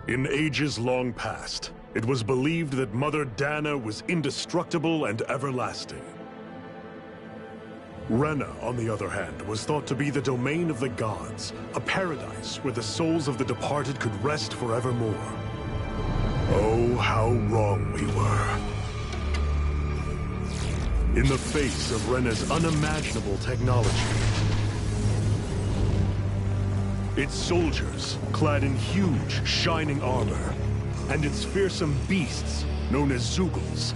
In ages long past, it was believed that Mother Dana was indestructible and everlasting. Rena, on the other hand, was thought to be the domain of the gods, a paradise where the souls of the departed could rest forevermore. Oh, how wrong we were. In the face of Rena's unimaginable technology, its soldiers, clad in huge, shining armor, and its fearsome beasts, known as Zeugles.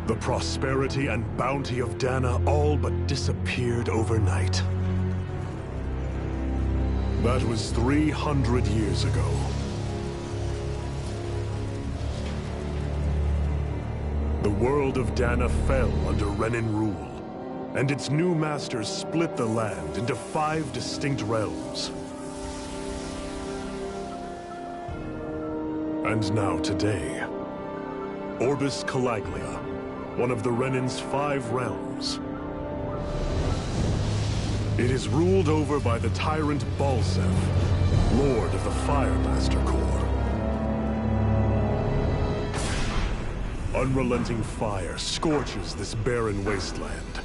The prosperity and bounty of Dana all but disappeared overnight. That was 300 years ago. The world of Dana fell under Renan rule, and its new masters split the land into 5 distinct realms. And now today, Orbis Calaglia, one of the Renan's 5 realms. It is ruled over by the tyrant Balseph, Lord of the Firemaster Corps. Unrelenting fire scorches this barren wasteland.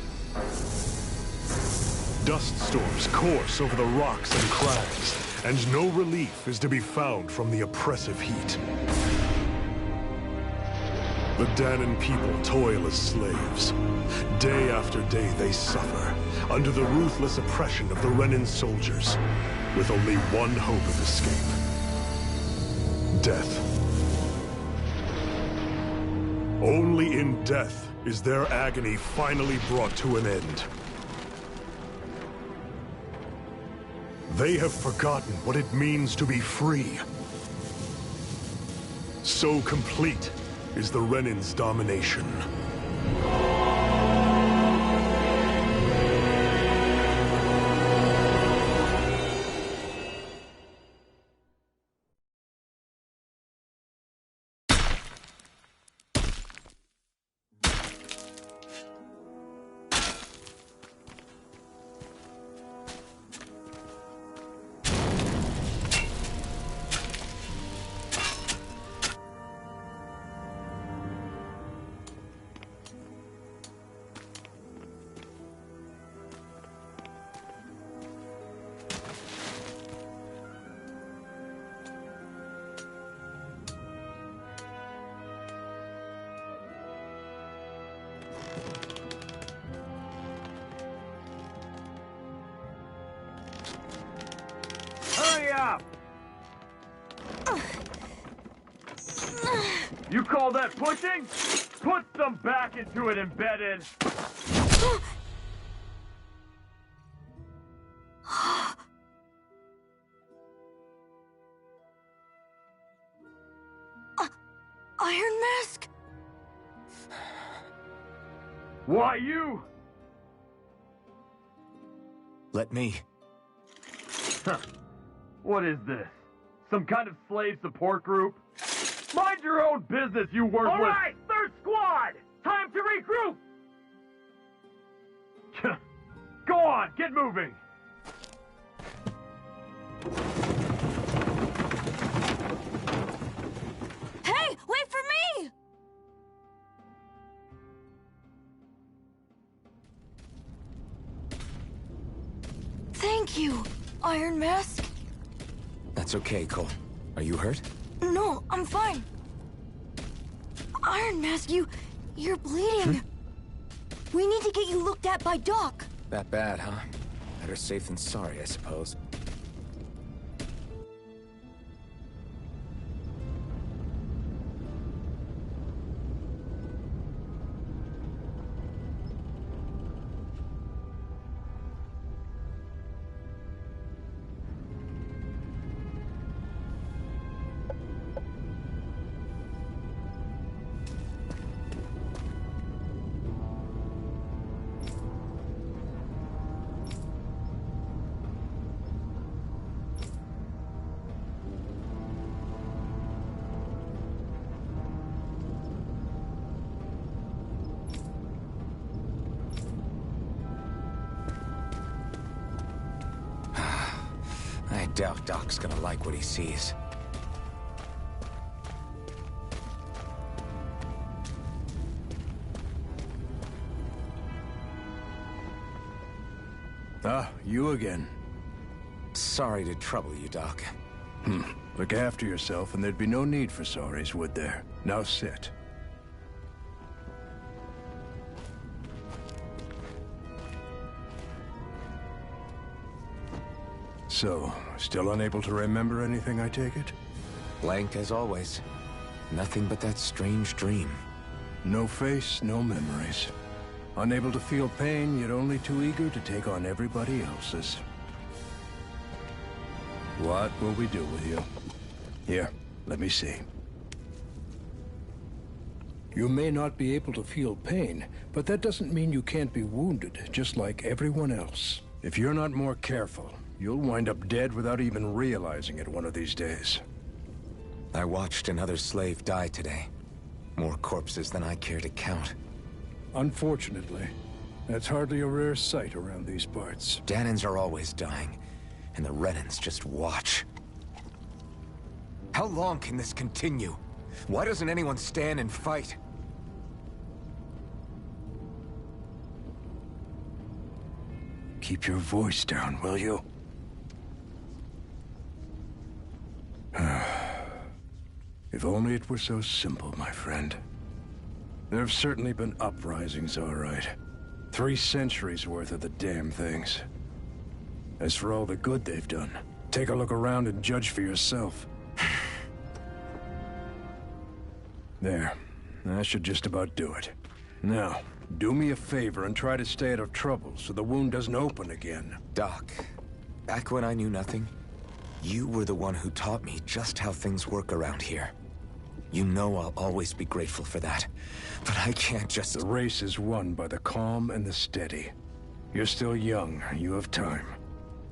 Dust storms course over the rocks and crags, and no relief is to be found from the oppressive heat. The Danan people toil as slaves. Day after day they suffer, under the ruthless oppression of the Renan soldiers, with only one hope of escape: death. Only in death is their agony finally brought to an end. They have forgotten what it means to be free. So complete is the Renan's domination. You call that pushing? Put some back into it, embedded! Iron Mask? Why you? Let me. Huh. What is this? Some kind of slave support group? Mind your own business, you worthless— All right, Third squad! Time to regroup! Go on, get moving! Hey, wait for me! Thank you, Iron Mask. That's okay, Cole. Are you hurt? No, I'm fine. Iron Mask, you're bleeding. We need to get you looked at by Doc. That bad, huh? Better safe than sorry, I suppose. I doubt Doc's gonna like what he sees. Ah, you again. Sorry to trouble you, Doc. Look after yourself and there'd be no need for sorries, would there? Now sit. So, still unable to remember anything, I take it? Blank as always. Nothing but that strange dream. No face, no memories. Unable to feel pain, yet only too eager to take on everybody else's. What will we do with you? Here, let me see. You may not be able to feel pain, but that doesn't mean you can't be wounded, just like everyone else. If you're not more careful, you'll wind up dead without even realizing it one of these days. I watched another slave die today. More corpses than I care to count. Unfortunately, that's hardly a rare sight around these parts. Dahnans are always dying, and the Renans just watch. How long can this continue? Why doesn't anyone stand and fight? Keep your voice down, will you? If only it were so simple, my friend. There have certainly been uprisings, all right. 3 centuries worth of the damn things. As for all the good they've done, take a look around and judge for yourself. There. That should just about do it. Now, do me a favor and try to stay out of trouble so the wound doesn't open again. Doc, back when I knew nothing, you were the one who taught me just how things work around here. You know I'll always be grateful for that, but I can't just... The race is won by the calm and the steady. You're still young, you have time.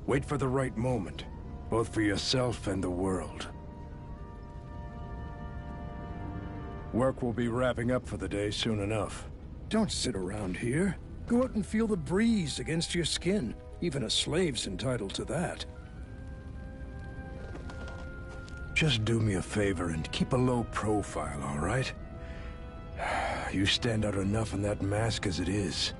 Wait for the right moment, both for yourself and the world. Work will be wrapping up for the day soon enough. Don't sit around here. Go out and feel the breeze against your skin. Even a slave's entitled to that. Just do me a favor and keep a low profile, all right? You stand out enough in that mask as it is.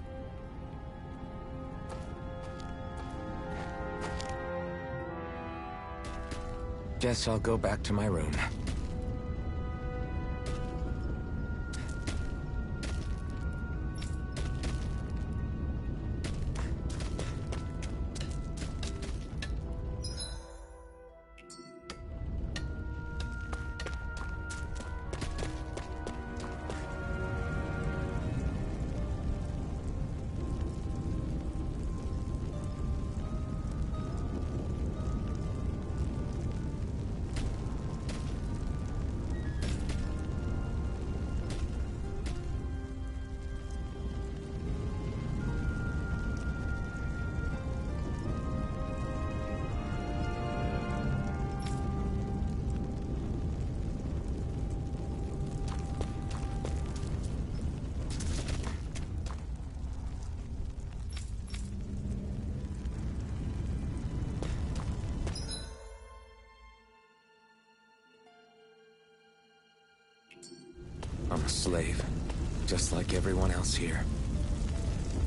Guess I'll go back to my room. I'm a slave, just like everyone else here.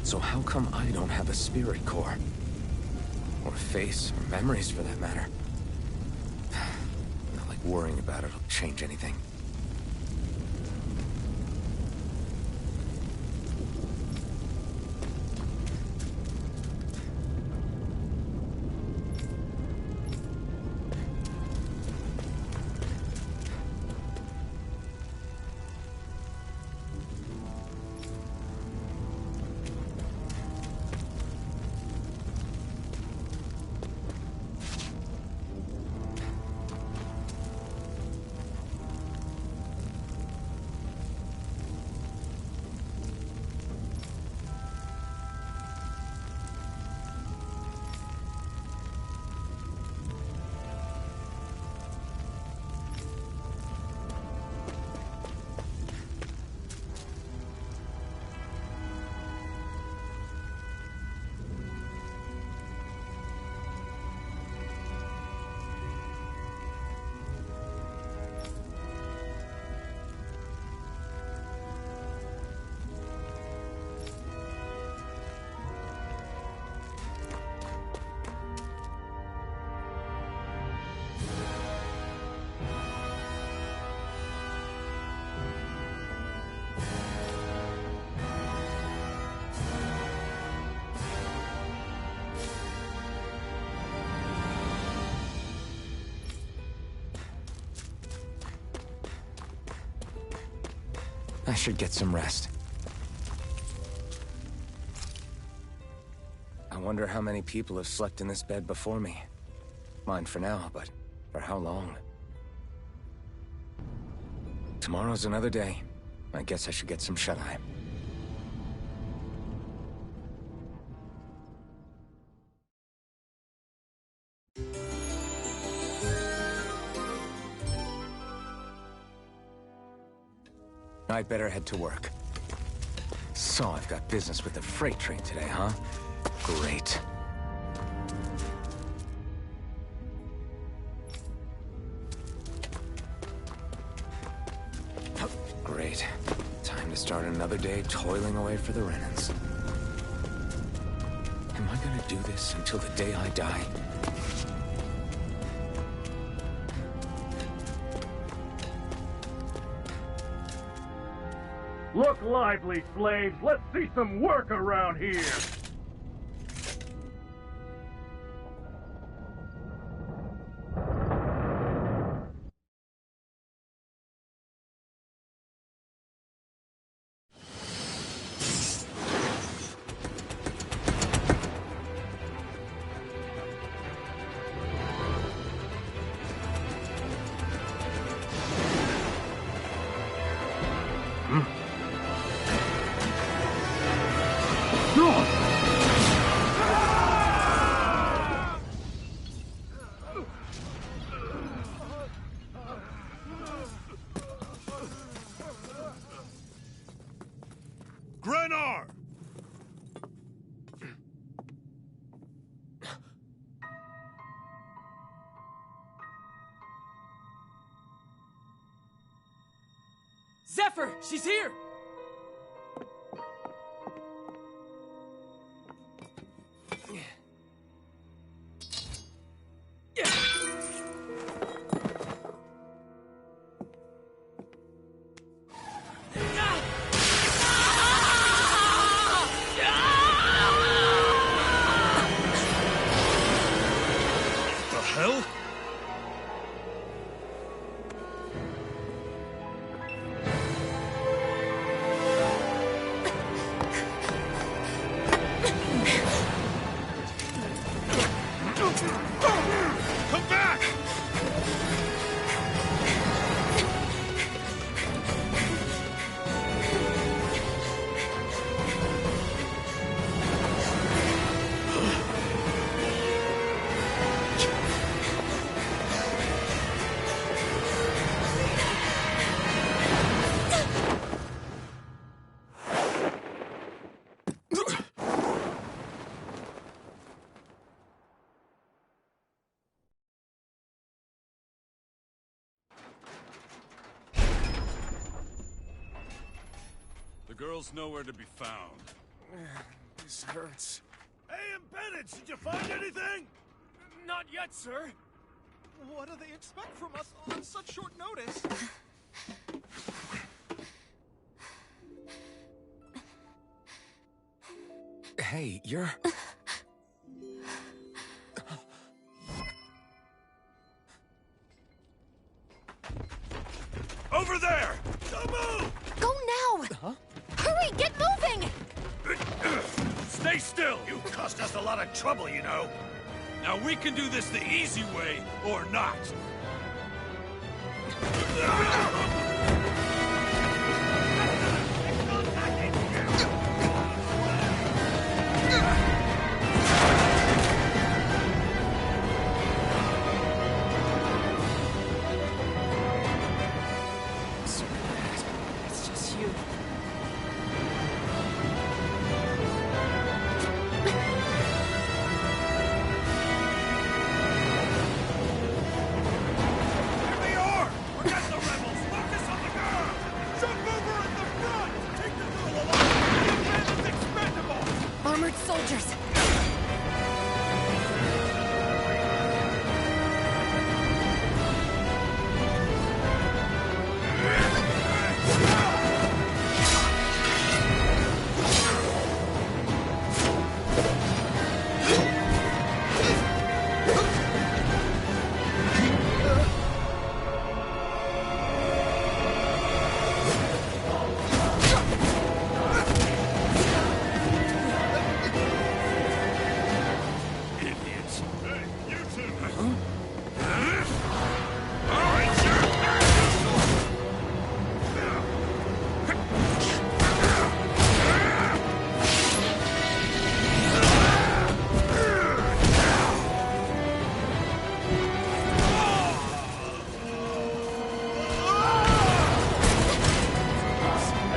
So how come I don't have a spirit core? Or a face, or memories for that matter? Not like worrying about it'll change anything. I should get some rest. I wonder how many people have slept in this bed before me. Mine for now, but for how long? Tomorrow's another day. I guess I should get some shut-eye. I'd better head to work. So I've got business with the freight train today, huh? Great. Great. Time to start another day toiling away for the Renans. Am I gonna do this until the day I die? Look lively, slaves. Let's see some work around here. Grenar! Zephyr! She's here! Hell? The girl's nowhere to be found. This hurts. Hey, Bennett, did you find anything? Not yet, sir. What do they expect from us on such short notice? Hey, you're... Over there! Don't move! Go now! Huh? Hurry, get moving! Stay still! You cost us a lot of trouble, you know. Now we can do this the easy way, or not. It's just you. Here they are! Forget the rebels! Focus on the girl! Jump over at the front! Take the girl along! The bandit's expendable! Armored soldiers! Idiots! Hey, you two!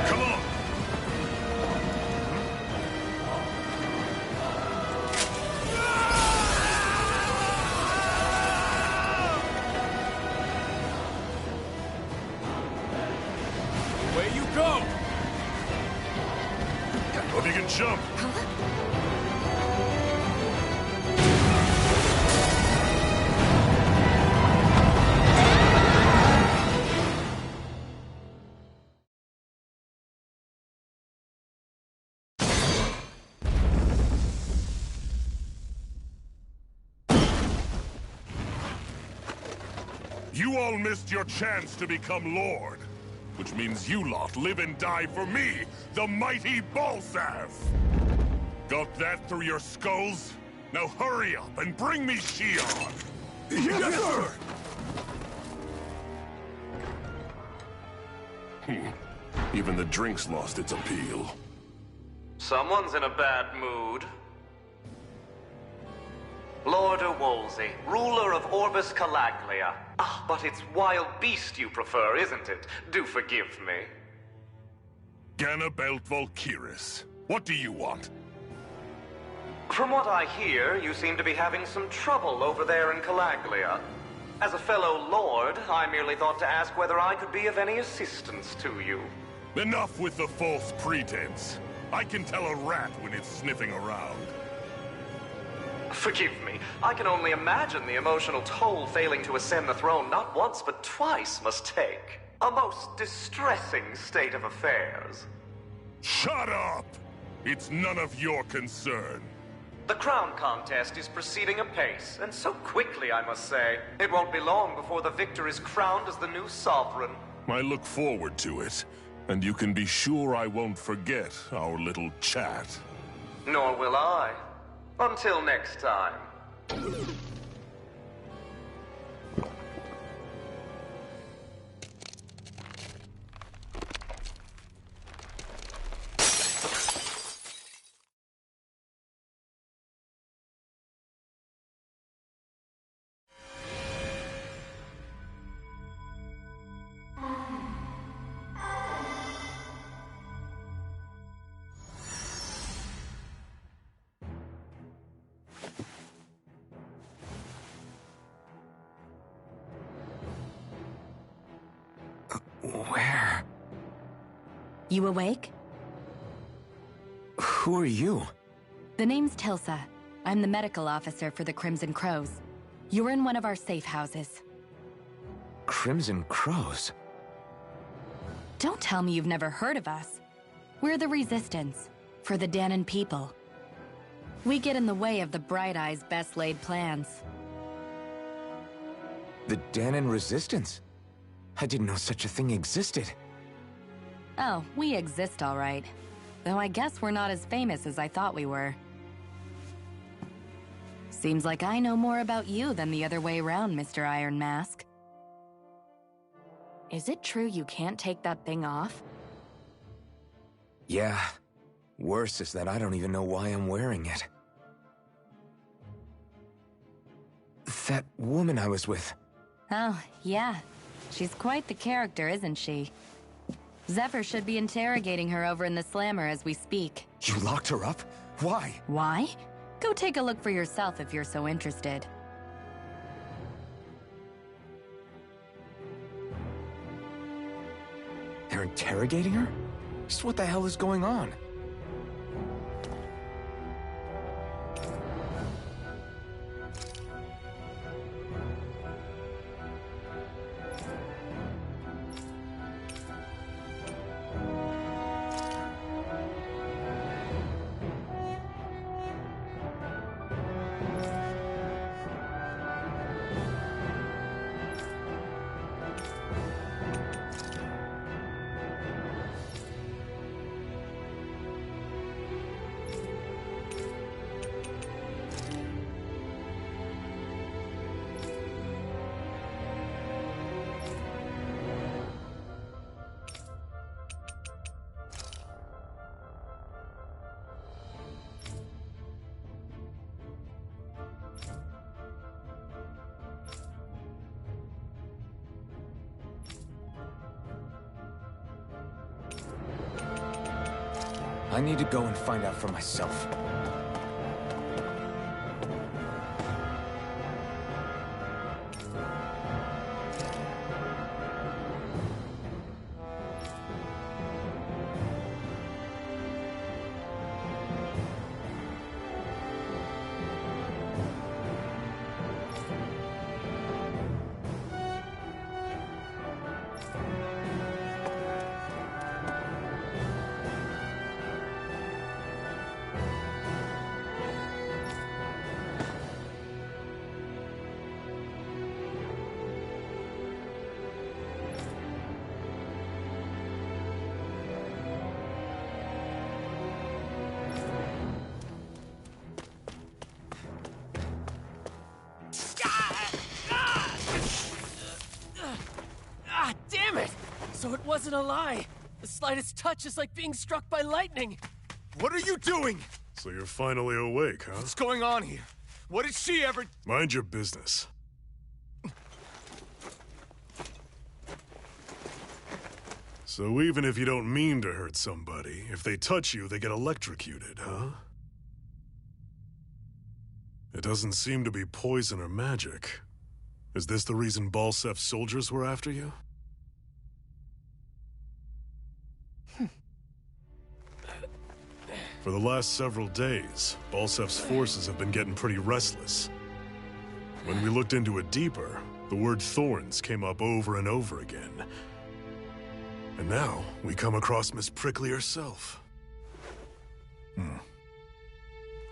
Come on! Away you go! Hope you can jump! You all missed your chance to become Lord. Which means you lot live and die for me, the mighty Balsav! Got that through your skulls? Now hurry up and bring me Shion! Yes, sir! Even the drink's lost its appeal. Someone's in a bad mood. Lord Wolsey, ruler of Orbis Calaglia. Ah, but it's wild beast you prefer, isn't it? Do forgive me. Ganabelt Volkiris, what do you want? From what I hear, you seem to be having some trouble over there in Calaglia. As a fellow lord, I merely thought to ask whether I could be of any assistance to you. Enough with the false pretense. I can tell a rat when it's sniffing around. Forgive me. I can only imagine the emotional toll failing to ascend the throne not once but twice must take. A most distressing state of affairs. Shut up! It's none of your concern. The crown contest is proceeding apace, and so quickly, I must say. It won't be long before the victor is crowned as the new sovereign. I look forward to it, and you can be sure I won't forget our little chat. Nor will I. Until next time. Where? You awake? Who are you? The name's Tilsa. I'm the medical officer for the Crimson Crows. You're in one of our safe houses. Crimson Crows? Don't tell me you've never heard of us. We're the Resistance, for the Dahnan people. We get in the way of the Bright Eyes' best-laid plans. The Dahnan Resistance? I didn't know such a thing existed. Oh, we exist all right. Though I guess we're not as famous as I thought we were. Seems like I know more about you than the other way around, Mr. Iron Mask. Is it true you can't take that thing off? Yeah. Worse is that I don't even know why I'm wearing it. That woman I was with. Oh, yeah. She's quite the character, isn't she? Zephyr should be interrogating her over in the Slammer as we speak. You locked her up? Why? Why? Go take a look for yourself if you're so interested. They're interrogating her? Just what the hell is going on? I need to go and find out for myself. So it wasn't a lie. The slightest touch is like being struck by lightning. What are you doing? So you're finally awake, huh? What's going on here? What did she ever... Mind your business. So even if you don't mean to hurt somebody, if they touch you, they get electrocuted, huh? It doesn't seem to be poison or magic. Is this the reason Balsef's soldiers were after you? For the last several days, Balsef's forces have been getting pretty restless. When we looked into it deeper, the word Thorns came up over and over again. And now, we come across Miss Prickly herself.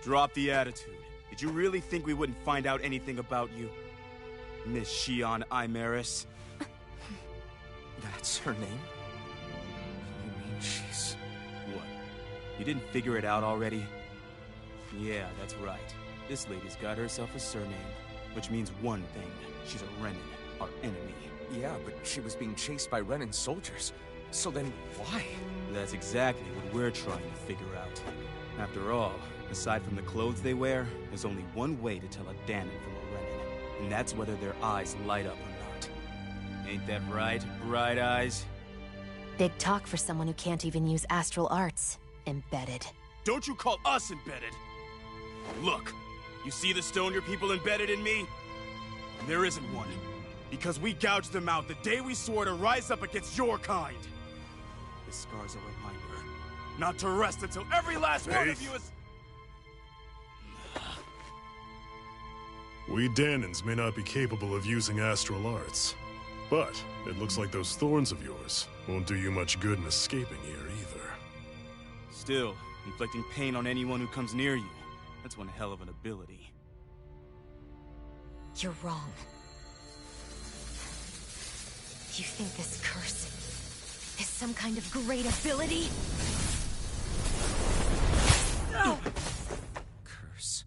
Drop the attitude. Did you really think we wouldn't find out anything about you? Miss Xion Imaris? That's her name? You mean she's... What? You didn't figure it out already? Yeah, that's right. This lady's got herself a surname, which means one thing. She's a Renan, our enemy. Yeah, but she was being chased by Renan soldiers. So then, why? That's exactly what we're trying to figure out. After all, aside from the clothes they wear, there's only one way to tell a Dahnan from a Renan, and that's whether their eyes light up or not. Ain't that right, Bright Eyes? Big talk for someone who can't even use astral arts. Embedded. Don't you call us embedded! Look, you see the stone your people embedded in me? There isn't one. Because we gouged them out the day we swore to rise up against your kind. This scar's a reminder. Not to rest until every last one of you is... We Danans may not be capable of using astral arts, but it looks like those thorns of yours won't do you much good in escaping here either. Still, inflicting pain on anyone who comes near you. That's one hell of an ability. You're wrong. You think this curse is some kind of great ability? No! Curse.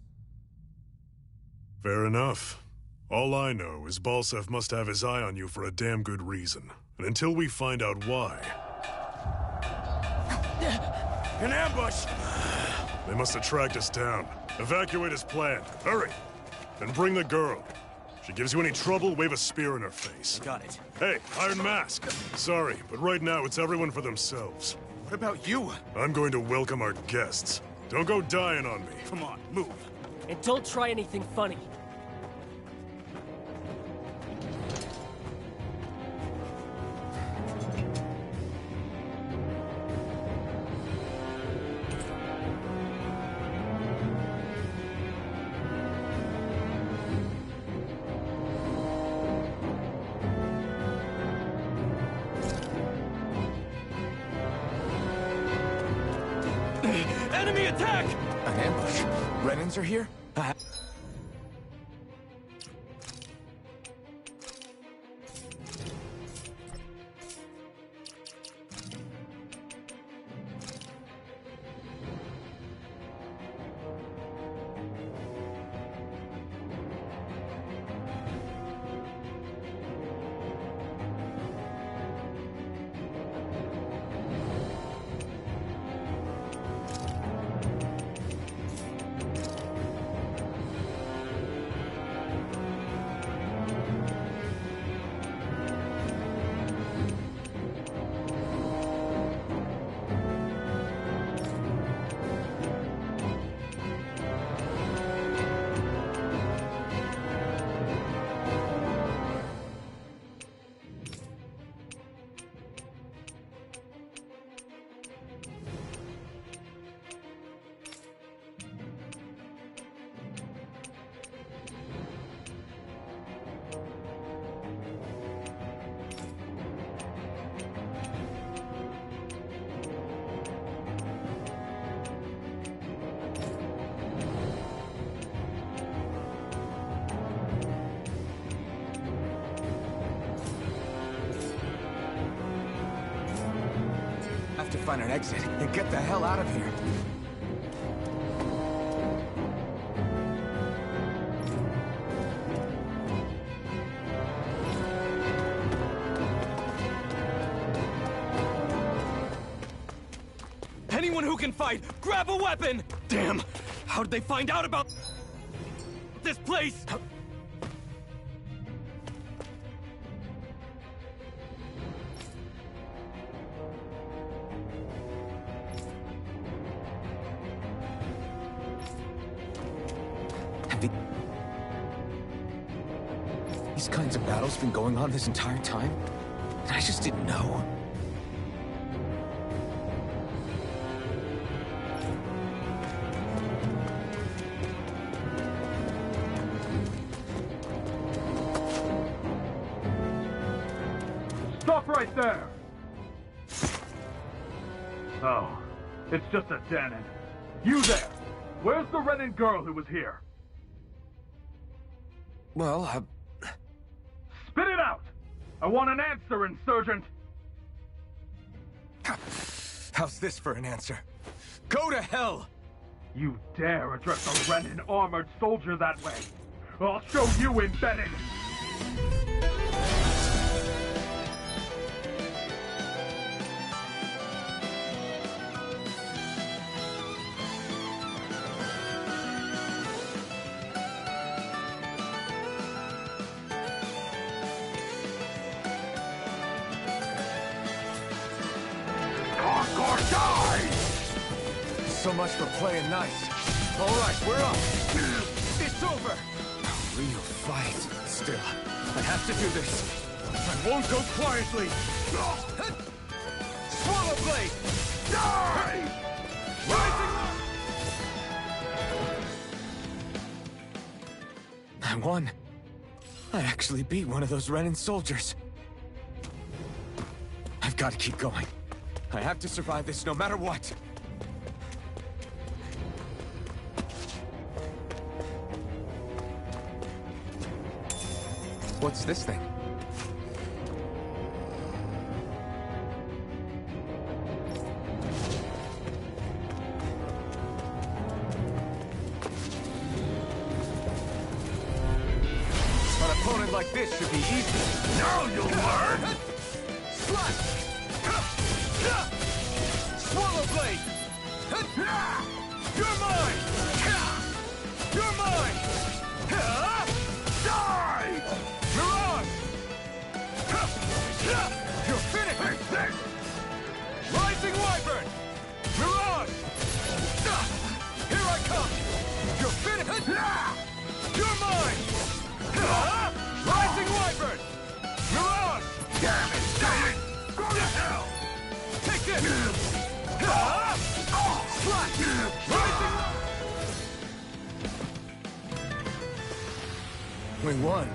Fair enough. All I know is Balseph must have his eye on you for a damn good reason. And until we find out why... An ambush! They must have tracked us down. Evacuate as planned. Hurry! And bring the girl. If she gives you any trouble, wave a spear in her face. I got it. Hey, Iron Mask. Sorry, but right now it's everyone for themselves. What about you? I'm going to welcome our guests. Don't go dying on me. Come on, move. And don't try anything funny. Enemy attack! An ambush? Renans are here? To find an exit and get the hell out of here. Anyone who can fight, grab a weapon! Damn! How did they find out about this place? These kinds of battles been going on this entire time? And I just didn't know. Stop right there! Oh, it's just a Danan. You there! Where's the Renan girl who was here? Well, Spit it out! I want an answer, Insurgent! How's this for an answer? Go to hell! You dare address a Renan armored soldier that way? I'll show you embedded! So much for playing nice. All right, we're up. It's over. A real fight. Still, I have to do this. I won't go quietly. Swallow blade. Die! I won. I actually beat one of those Renan soldiers. I've got to keep going. I have to survive this no matter what. What's this thing? An opponent like this should be easy. Now you'll learn! Slash! Swallow blade! You're mine! You're mine! Die! Mirage! You're finished! Rising Wyvern! Mirage! Here I come! You're finished! You're mine! Rising Wyvern! Mirage! Damn it! Damn it! Go to hell! Take this! Slash! Rising! We won.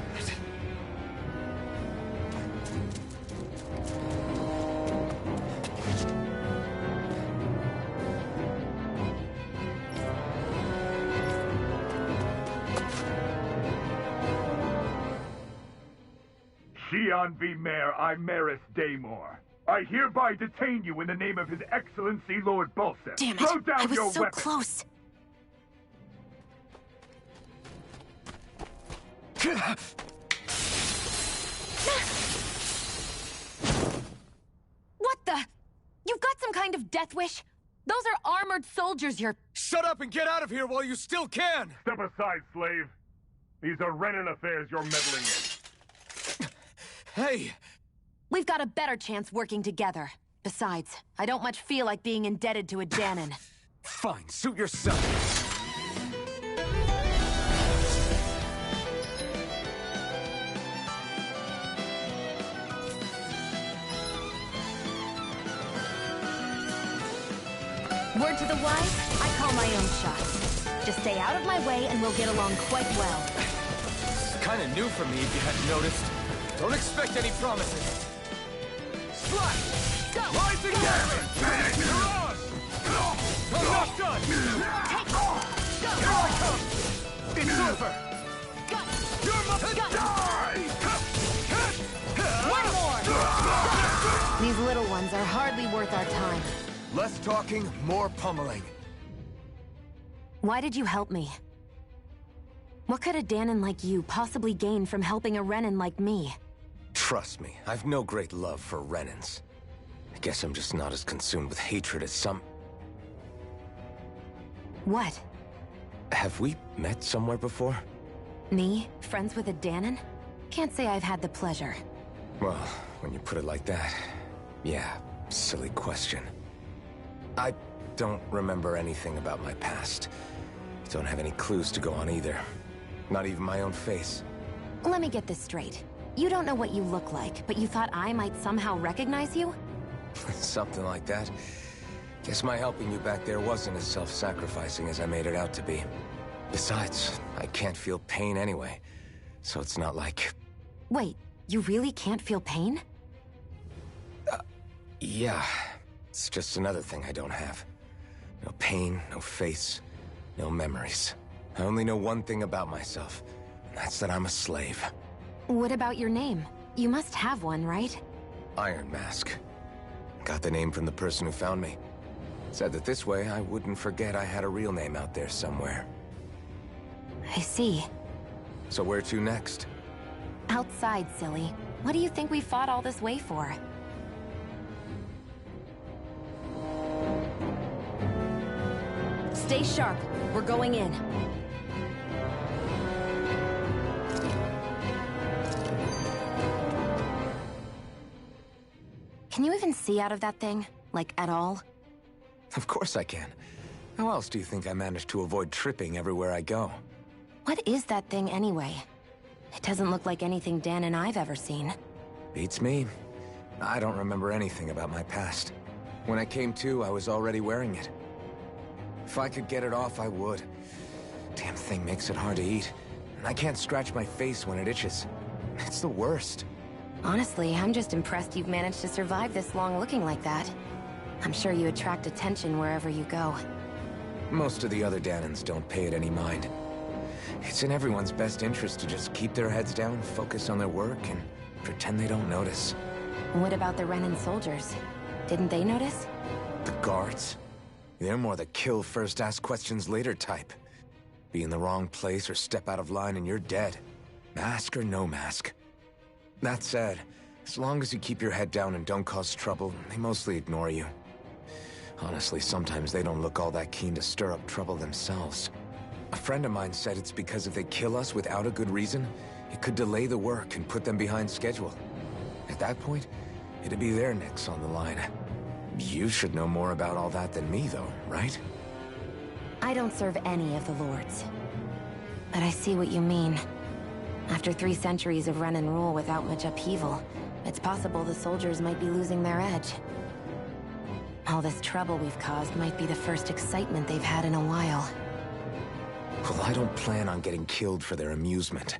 Xian V. Mayor Imaris Daymore. I hereby detain you in the name of His Excellency Lord Bulseth. Damn it! Throw down I was your so weapon. close. What the? You've got some kind of death wish? Those are armored soldiers you're... Shut up and get out of here while you still can! Step aside, slave. These are Renan affairs you're meddling in. Hey! We've got a better chance working together. Besides, I don't much feel like being indebted to a Danon. Fine, suit yourself. Word to the wise, I call my own shots. Just stay out of my way and we'll get along quite well. It's kind of new for me, if you hadn't noticed. Don't expect any promises. Slash! Go! Rising Wyvern! Mirage! I'm not done! Take Go! Here I come! It's over! You're my... Die! One more! These little ones are hardly worth our time. Less talking, more pummeling. Why did you help me? What could a Danon like you possibly gain from helping a Renan like me? Trust me, I've no great love for Renans. I guess I'm just not as consumed with hatred as some... What? Have we met somewhere before? Me? Friends with a Danon? Can't say I've had the pleasure. Well, when you put it like that, yeah, silly question. I don't remember anything about my past. Don't have any clues to go on either. Not even my own face. Let me get this straight. You don't know what you look like, but you thought I might somehow recognize you? Something like that. Guess my helping you back there wasn't as self-sacrificing as I made it out to be. Besides, I can't feel pain anyway, so it's not like... Wait, you really can't feel pain? Yeah. It's just another thing I don't have. No pain, no face, no memories. I only know one thing about myself, and that's that I'm a slave. What about your name? You must have one, right? Iron Mask. Got the name from the person who found me. Said that this way I wouldn't forget I had a real name out there somewhere. I see. So where to next? Outside, silly. What do you think we fought all this way for? Stay sharp. We're going in. Can you even see out of that thing? Like, at all? Of course I can. How else do you think I managed to avoid tripping everywhere I go? What is that thing anyway? It doesn't look like anything Dan and I've ever seen. Beats me. I don't remember anything about my past. When I came to, I was already wearing it. If I could get it off, I would. Damn thing makes it hard to eat. And I can't scratch my face when it itches. It's the worst. Honestly, I'm just impressed you've managed to survive this long looking like that. I'm sure you attract attention wherever you go. Most of the other Danans don't pay it any mind. It's in everyone's best interest to just keep their heads down, focus on their work, and pretend they don't notice. What about the Renan soldiers? Didn't they notice? The guards? They're more the kill first, ask questions later type. Be in the wrong place or step out of line and you're dead. Mask or no mask. That said, as long as you keep your head down and don't cause trouble, they mostly ignore you. Honestly, sometimes they don't look all that keen to stir up trouble themselves. A friend of mine said it's because if they kill us without a good reason, it could delay the work and put them behind schedule. At that point, it'd be their necks on the line. You should know more about all that than me, though, right? I don't serve any of the lords. But I see what you mean. After 3 centuries of Renan rule without much upheaval, it's possible the soldiers might be losing their edge. All this trouble we've caused might be the first excitement they've had in a while. Well, I don't plan on getting killed for their amusement.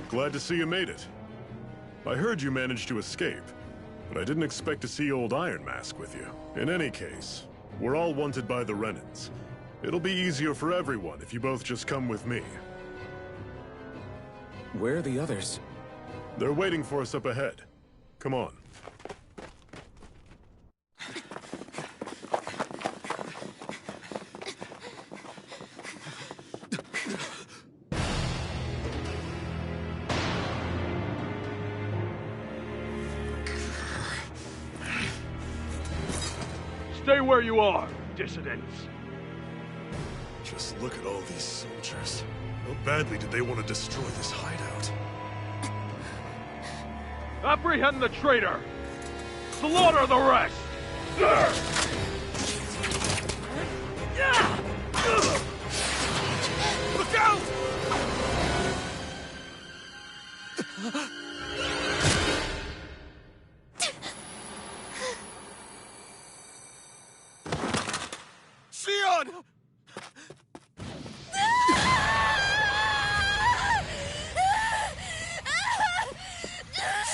Glad to see you made it. I heard you managed to escape, but I didn't expect to see old Iron Mask with you. In any case, we're all wanted by the Renans. It'll be easier for everyone if you both just come with me. Where are the others? They're waiting for us up ahead. Come on. Stay where you are, dissidents. Just look at all these soldiers. How badly did they want to destroy this hideout? Apprehend the traitor! Slaughter the rest! Look out! Sion!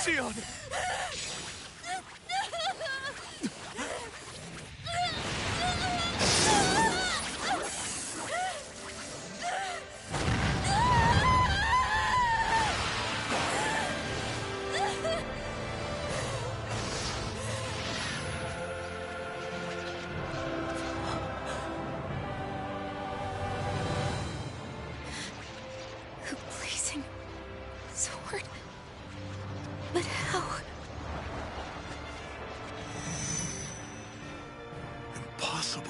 Sion! The blazing sword. But how? Impossible.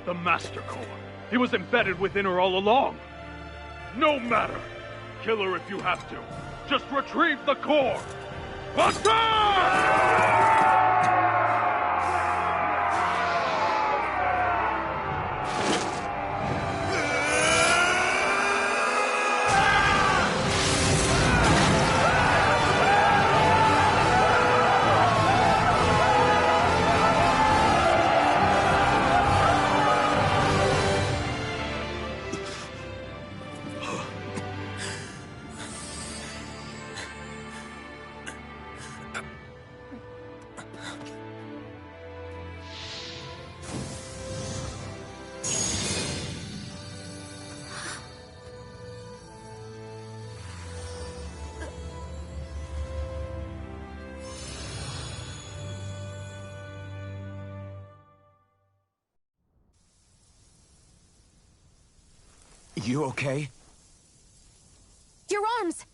The Master Core. He was embedded within her all along. No matter. Kill her if you have to. Just retrieve the core. You okay? Your arms!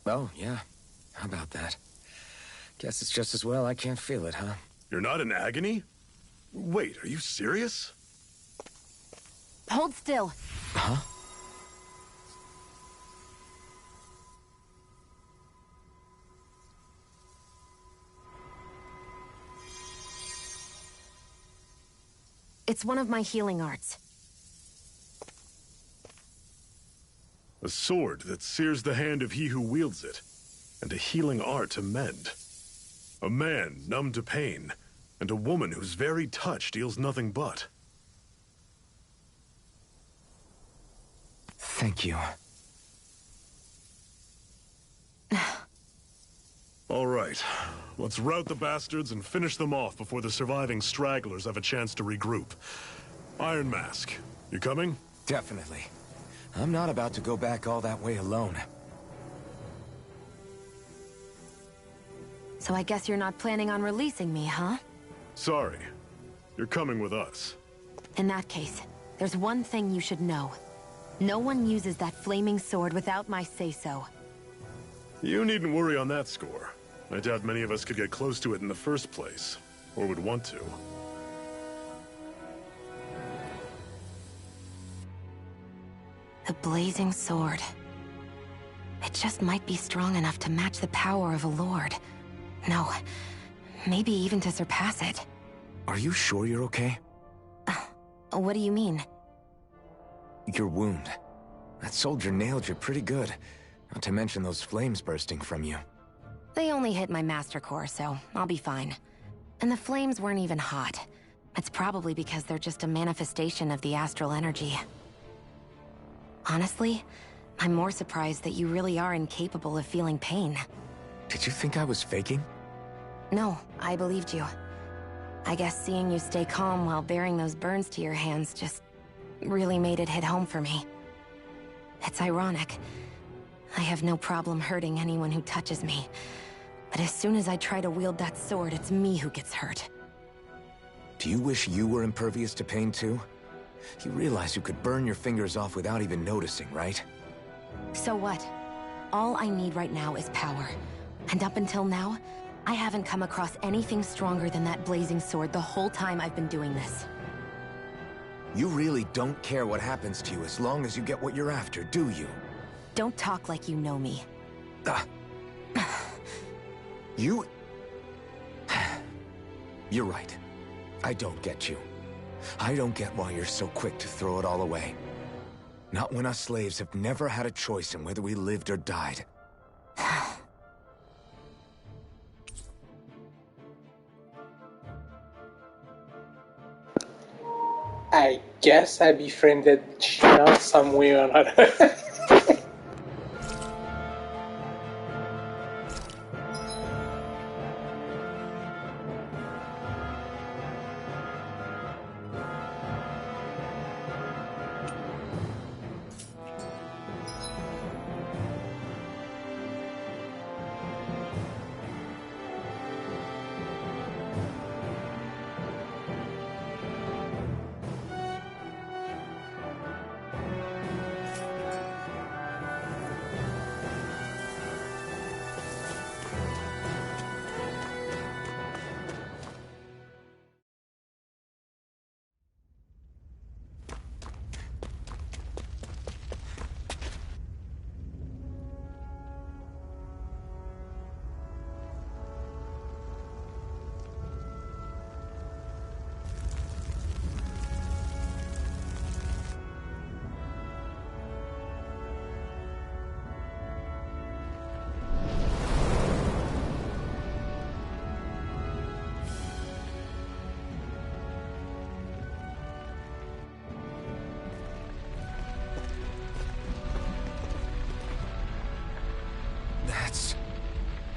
Oh, yeah. How about that? Guess it's just as well I can't feel it, huh? You're not in agony? Wait, are you serious? Hold still. Huh? It's one of my healing arts. A sword that sears the hand of he who wields it, and a healing art to mend. A man numb to pain, and a woman whose very touch deals nothing but. Thank you. All right, let's rout the bastards and finish them off before the surviving stragglers have a chance to regroup. Iron Mask, you coming? Definitely. I'm not about to go back all that way alone. So I guess you're not planning on releasing me, huh? Sorry. You're coming with us. In that case, there's one thing you should know. No one uses that flaming sword without my say-so. You needn't worry on that score. I doubt many of us could get close to it in the first place, or would want to. The blazing sword. It just might be strong enough to match the power of a lord. No, maybe even to surpass it. Are you sure you're okay? What do you mean? Your wound. That soldier nailed you pretty good. Not to mention those flames bursting from you. They only hit my master core, so I'll be fine. And the flames weren't even hot. It's probably because they're just a manifestation of the astral energy. Honestly, I'm more surprised that you really are incapable of feeling pain. Did you think I was faking? No, I believed you. I guess seeing you stay calm while bearing those burns to your hands just really made it hit home for me. It's ironic. I have no problem hurting anyone who touches me. But as soon as I try to wield that sword, it's me who gets hurt. Do you wish you were impervious to pain too? You realize you could burn your fingers off without even noticing, right? So what? All I need right now is power. And up until now, I haven't come across anything stronger than that blazing sword the whole time I've been doing this. You really don't care what happens to you as long as you get what you're after, do you? Don't talk like you know me. You... You're right. I don't get you. I don't get why you're so quick to throw it all away. Not when us slaves have never had a choice in whether we lived or died. I guess I befriended Gina some way or another.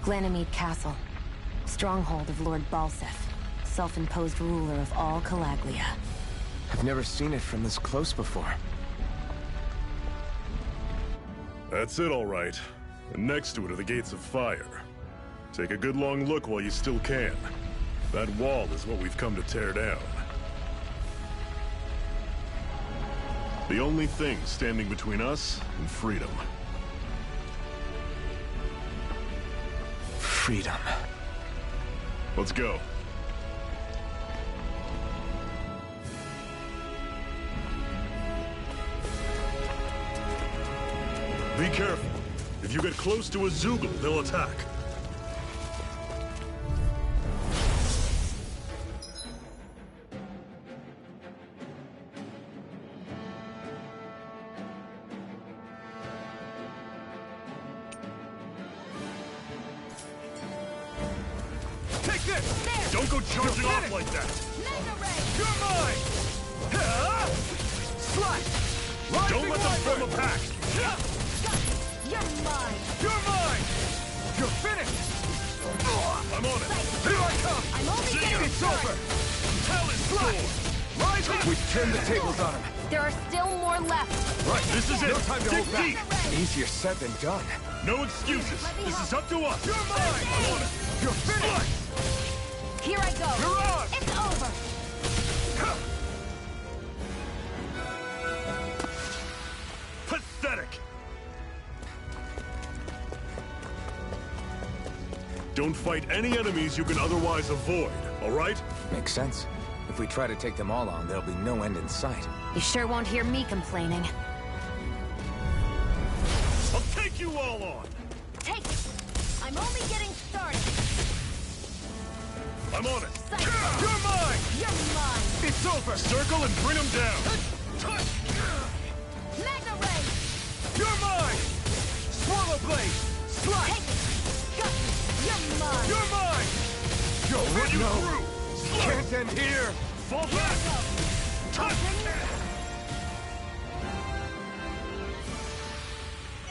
Glanamede Castle, stronghold of Lord Balseph, self-imposed ruler of all Calaglia. I've never seen it from this close before. That's it, all right. And next to it are the Gates of Fire. Take a good long look while you still can. That wall is what we've come to tear down. The only thing standing between us and freedom. Freedom. Let's go. Be careful. If you get close to a Zoogle, they'll attack. Take this! There. Don't go charging off like that! You're mine! Slice! Don't let them form a pack! You're mine! You're mine! You're finished! I'm on it! Here I come! I'm only getting It's started. over! Talon's sword! Rise up! We've turned the tables on him. There are still more left. Right, this is it! No time to Dig hold back. deep! Easier said than done. No excuses! This is up to us! You're mine! I'm on it! You're finished! Here I go. You're on! It's over. Pathetic! Don't fight any enemies you can otherwise avoid, alright? Makes sense. If we try to take them all on, there'll be no end in sight. You sure won't hear me complaining. I'll take you all on! Take it. I'm only getting started. I'm on it! You're mine! You're mine. It's over! Circle and bring them down! Magna Ray. You're mine! Swallow Blade! Slice! Take it. Got me. You're mine. You're mine! You'll run you No. through! Can't end here! Fall back!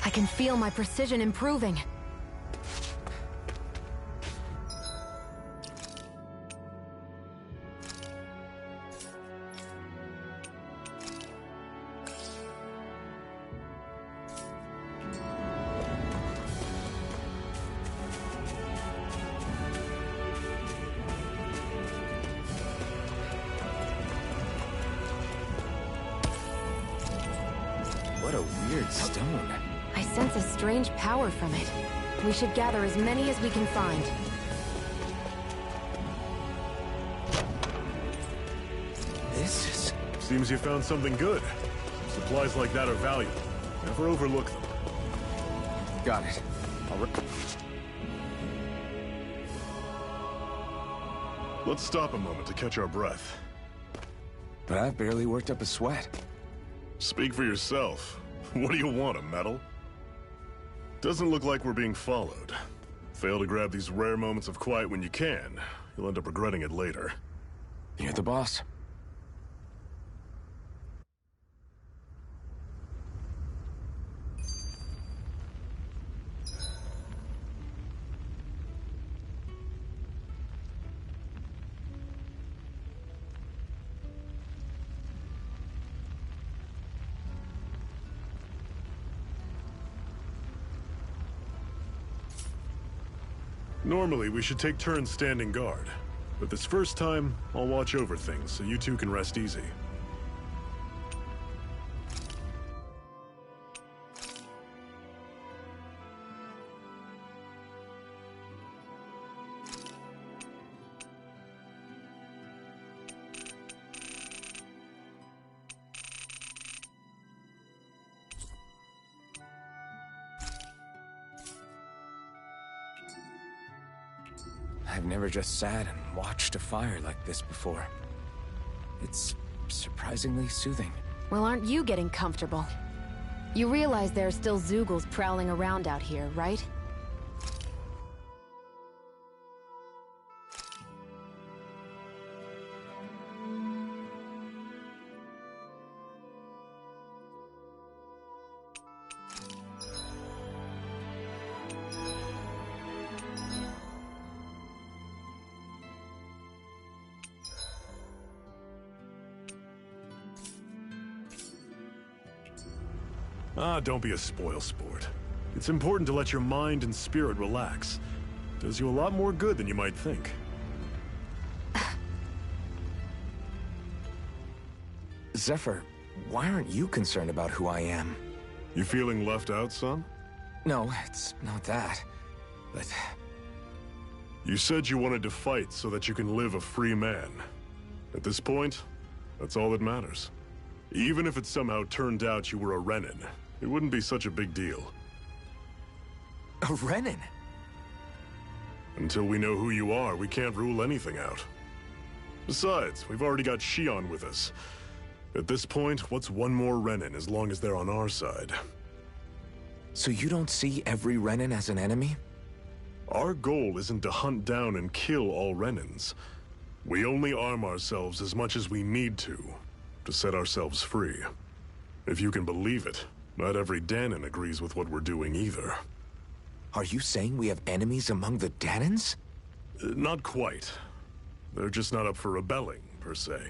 I can feel my precision improving. What a weird stone. I sense a strange power from it. We should gather as many as we can find. This is... Seems you found something good. Supplies like that are valuable. Never overlook them. Got it. Let's stop a moment to catch our breath. But I've barely worked up a sweat. Speak for yourself. What do you want, a medal? Doesn't look like we're being followed. Fail to grab these rare moments of quiet when you can. You'll end up regretting it later. You're the boss. Normally, we should take turns standing guard. But this first time, I'll watch over things so you two can rest easy. I've never just sat and watched a fire like this before. It's surprisingly soothing. Well, aren't you getting comfortable? You realize there are still Zoogles prowling around out here, right? Don't be a spoilsport. It's important to let your mind and spirit relax. Does you a lot more good than you might think. Zephyr, why aren't you concerned about who I am? You feeling left out, son? No, it's not that. But... You said you wanted to fight so that you can live a free man. At this point, that's all that matters. Even if it somehow turned out you were a Renan, it wouldn't be such a big deal. A Renan? Until we know who you are, we can't rule anything out. Besides, we've already got Shion with us. At this point, what's one more Renan as long as they're on our side? So you don't see every Renan as an enemy? Our goal isn't to hunt down and kill all Renans. We only arm ourselves as much as we need to set ourselves free. If you can believe it, not every Danan agrees with what we're doing either. Are you saying we have enemies among the Danans? Not quite. They're just not up for rebelling, per se.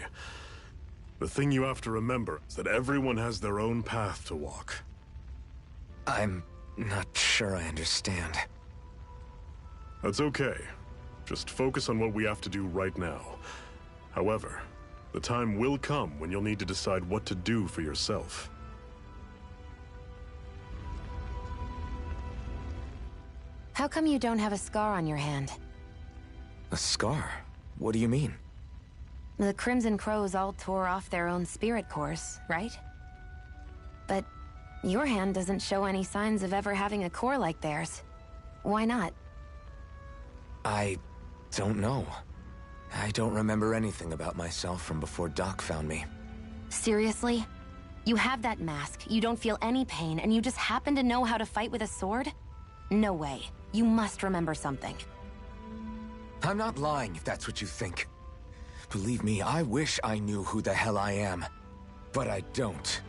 The thing you have to remember is that everyone has their own path to walk. I'm not sure I understand. That's okay. Just focus on what we have to do right now. However, the time will come when you'll need to decide what to do for yourself. How come you don't have a scar on your hand? A scar? What do you mean? The Crimson Crows all tore off their own spirit cores, right? But your hand doesn't show any signs of ever having a core like theirs. Why not? I don't know. I don't remember anything about myself from before Doc found me. Seriously? You have that mask, you don't feel any pain, and you just happen to know how to fight with a sword? No way. You must remember something. I'm not lying if that's what you think. Believe me, I wish I knew who the hell I am. But I don't.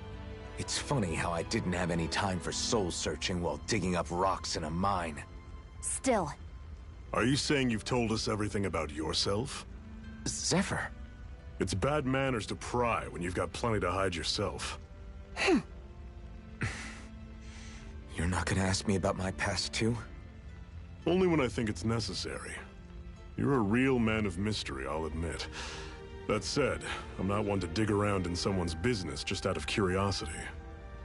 It's funny how I didn't have any time for soul searching while digging up rocks in a mine. Still. Are you saying you've told us everything about yourself? Zephyr. It's bad manners to pry when you've got plenty to hide yourself. You're not gonna ask me about my past too? Only when I think it's necessary. You're a real man of mystery, I'll admit. That said, I'm not one to dig around in someone's business just out of curiosity.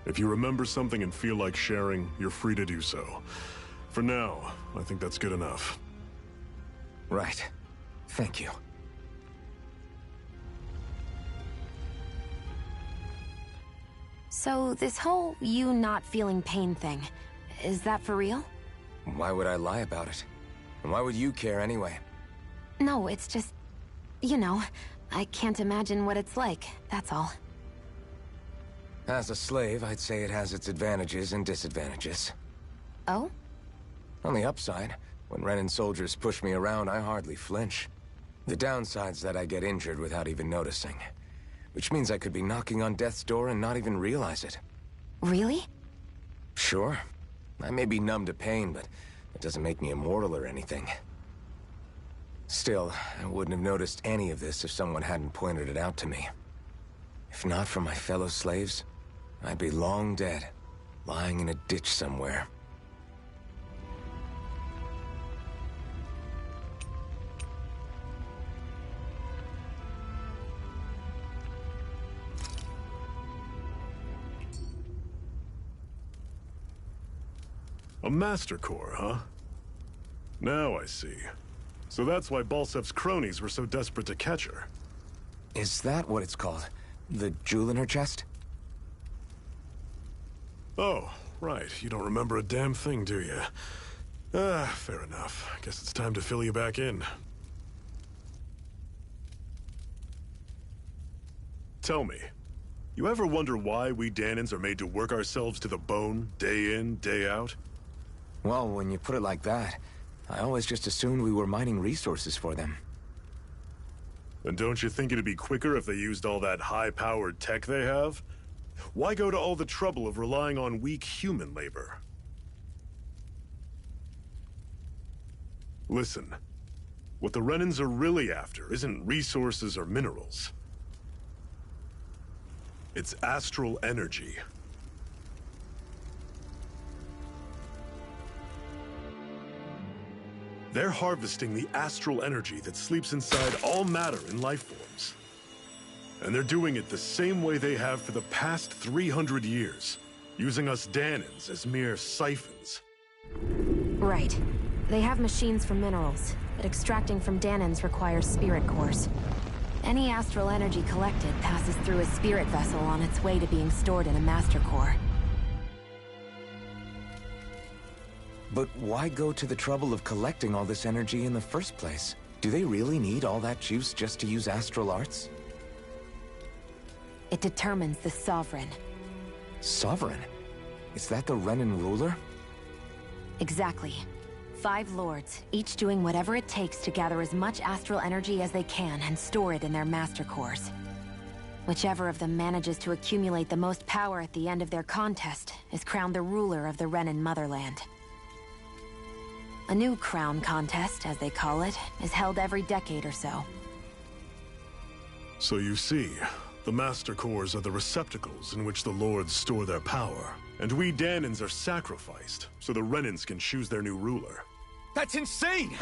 If you remember something and feel like sharing, you're free to do so. For now, I think that's good enough. Right. Thank you. So this whole you not feeling pain thing, is that for real? Why would I lie about it? And why would you care anyway? No, it's just... you know, I can't imagine what it's like, that's all. As a slave, I'd say it has its advantages and disadvantages. Oh? On the upside, when Renan soldiers push me around, I hardly flinch. The downside's that I get injured without even noticing. Which means I could be knocking on death's door and not even realize it. Really? Sure. I may be numb to pain, but it doesn't make me immortal or anything. Still, I wouldn't have noticed any of this if someone hadn't pointed it out to me. If not for my fellow slaves, I'd be long dead, lying in a ditch somewhere. A Master Core, huh? Now I see. So that's why Balsev's cronies were so desperate to catch her. Is that what it's called? The jewel in her chest? Oh, right. You don't remember a damn thing, do you? Fair enough. Guess it's time to fill you back in. Tell me, you ever wonder why we Danans are made to work ourselves to the bone, day in, day out? Well, when you put it like that, I always just assumed we were mining resources for them. And don't you think it'd be quicker if they used all that high-powered tech they have? Why go to all the trouble of relying on weak human labor? Listen, what the Renans are really after isn't resources or minerals. It's astral energy. They're harvesting the astral energy that sleeps inside all matter in life forms. And they're doing it the same way they have for the past 300 years, using us Dahnans as mere siphons. Right. They have machines for minerals, but extracting from Dahnans requires spirit cores. Any astral energy collected passes through a spirit vessel on its way to being stored in a master core. But why go to the trouble of collecting all this energy in the first place? Do they really need all that juice just to use astral arts? It determines the Sovereign. Sovereign? Is that the Renan ruler? Exactly. 5 lords, each doing whatever it takes to gather as much astral energy as they can and store it in their master cores. Whichever of them manages to accumulate the most power at the end of their contest is crowned the ruler of the Renan motherland. A new crown contest, as they call it, is held every decade or so. So you see, the Master Cores are the receptacles in which the Lords store their power. And we Dahnans are sacrificed, so the Renans can choose their new ruler. That's insane!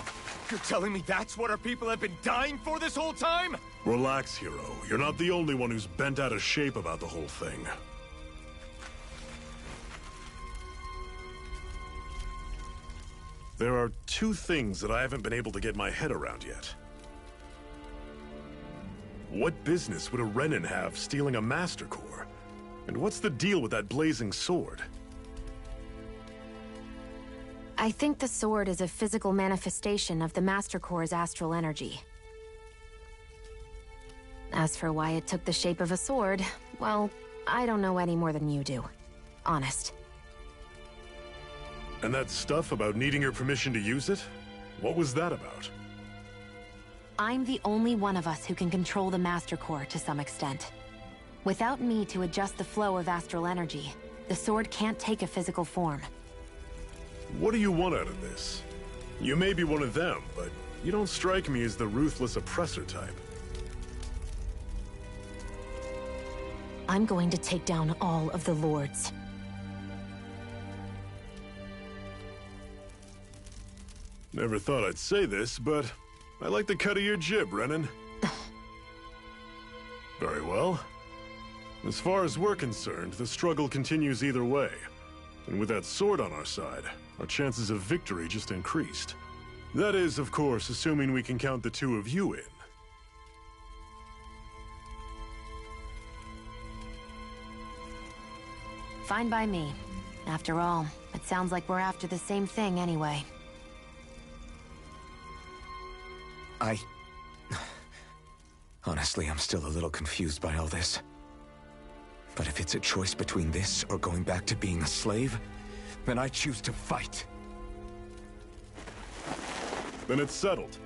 You're telling me that's what our people have been dying for this whole time? Relax, hero. You're not the only one who's bent out of shape about the whole thing. There are 2 things that I haven't been able to get my head around yet. What business would a Renan have stealing a Master Core? And what's the deal with that blazing sword? I think the sword is a physical manifestation of the Master Core's astral energy. As for why it took the shape of a sword, well, I don't know any more than you do. Honest. And that stuff about needing your permission to use it? What was that about? I'm the only one of us who can control the Master Core to some extent. Without me to adjust the flow of astral energy, the sword can't take a physical form. What do you want out of this? You may be one of them, but you don't strike me as the ruthless oppressor type. I'm going to take down all of the lords. Never thought I'd say this, but I like the cut of your jib, Renan. Very well. As far as we're concerned, the struggle continues either way. And with that sword on our side, our chances of victory just increased. That is, of course, assuming we can count the 2 of you in. Fine by me. After all, it sounds like we're after the same thing anyway. Honestly, I'm still a little confused by all this. But if it's a choice between this or going back to being a slave, then I choose to fight. Then it's settled.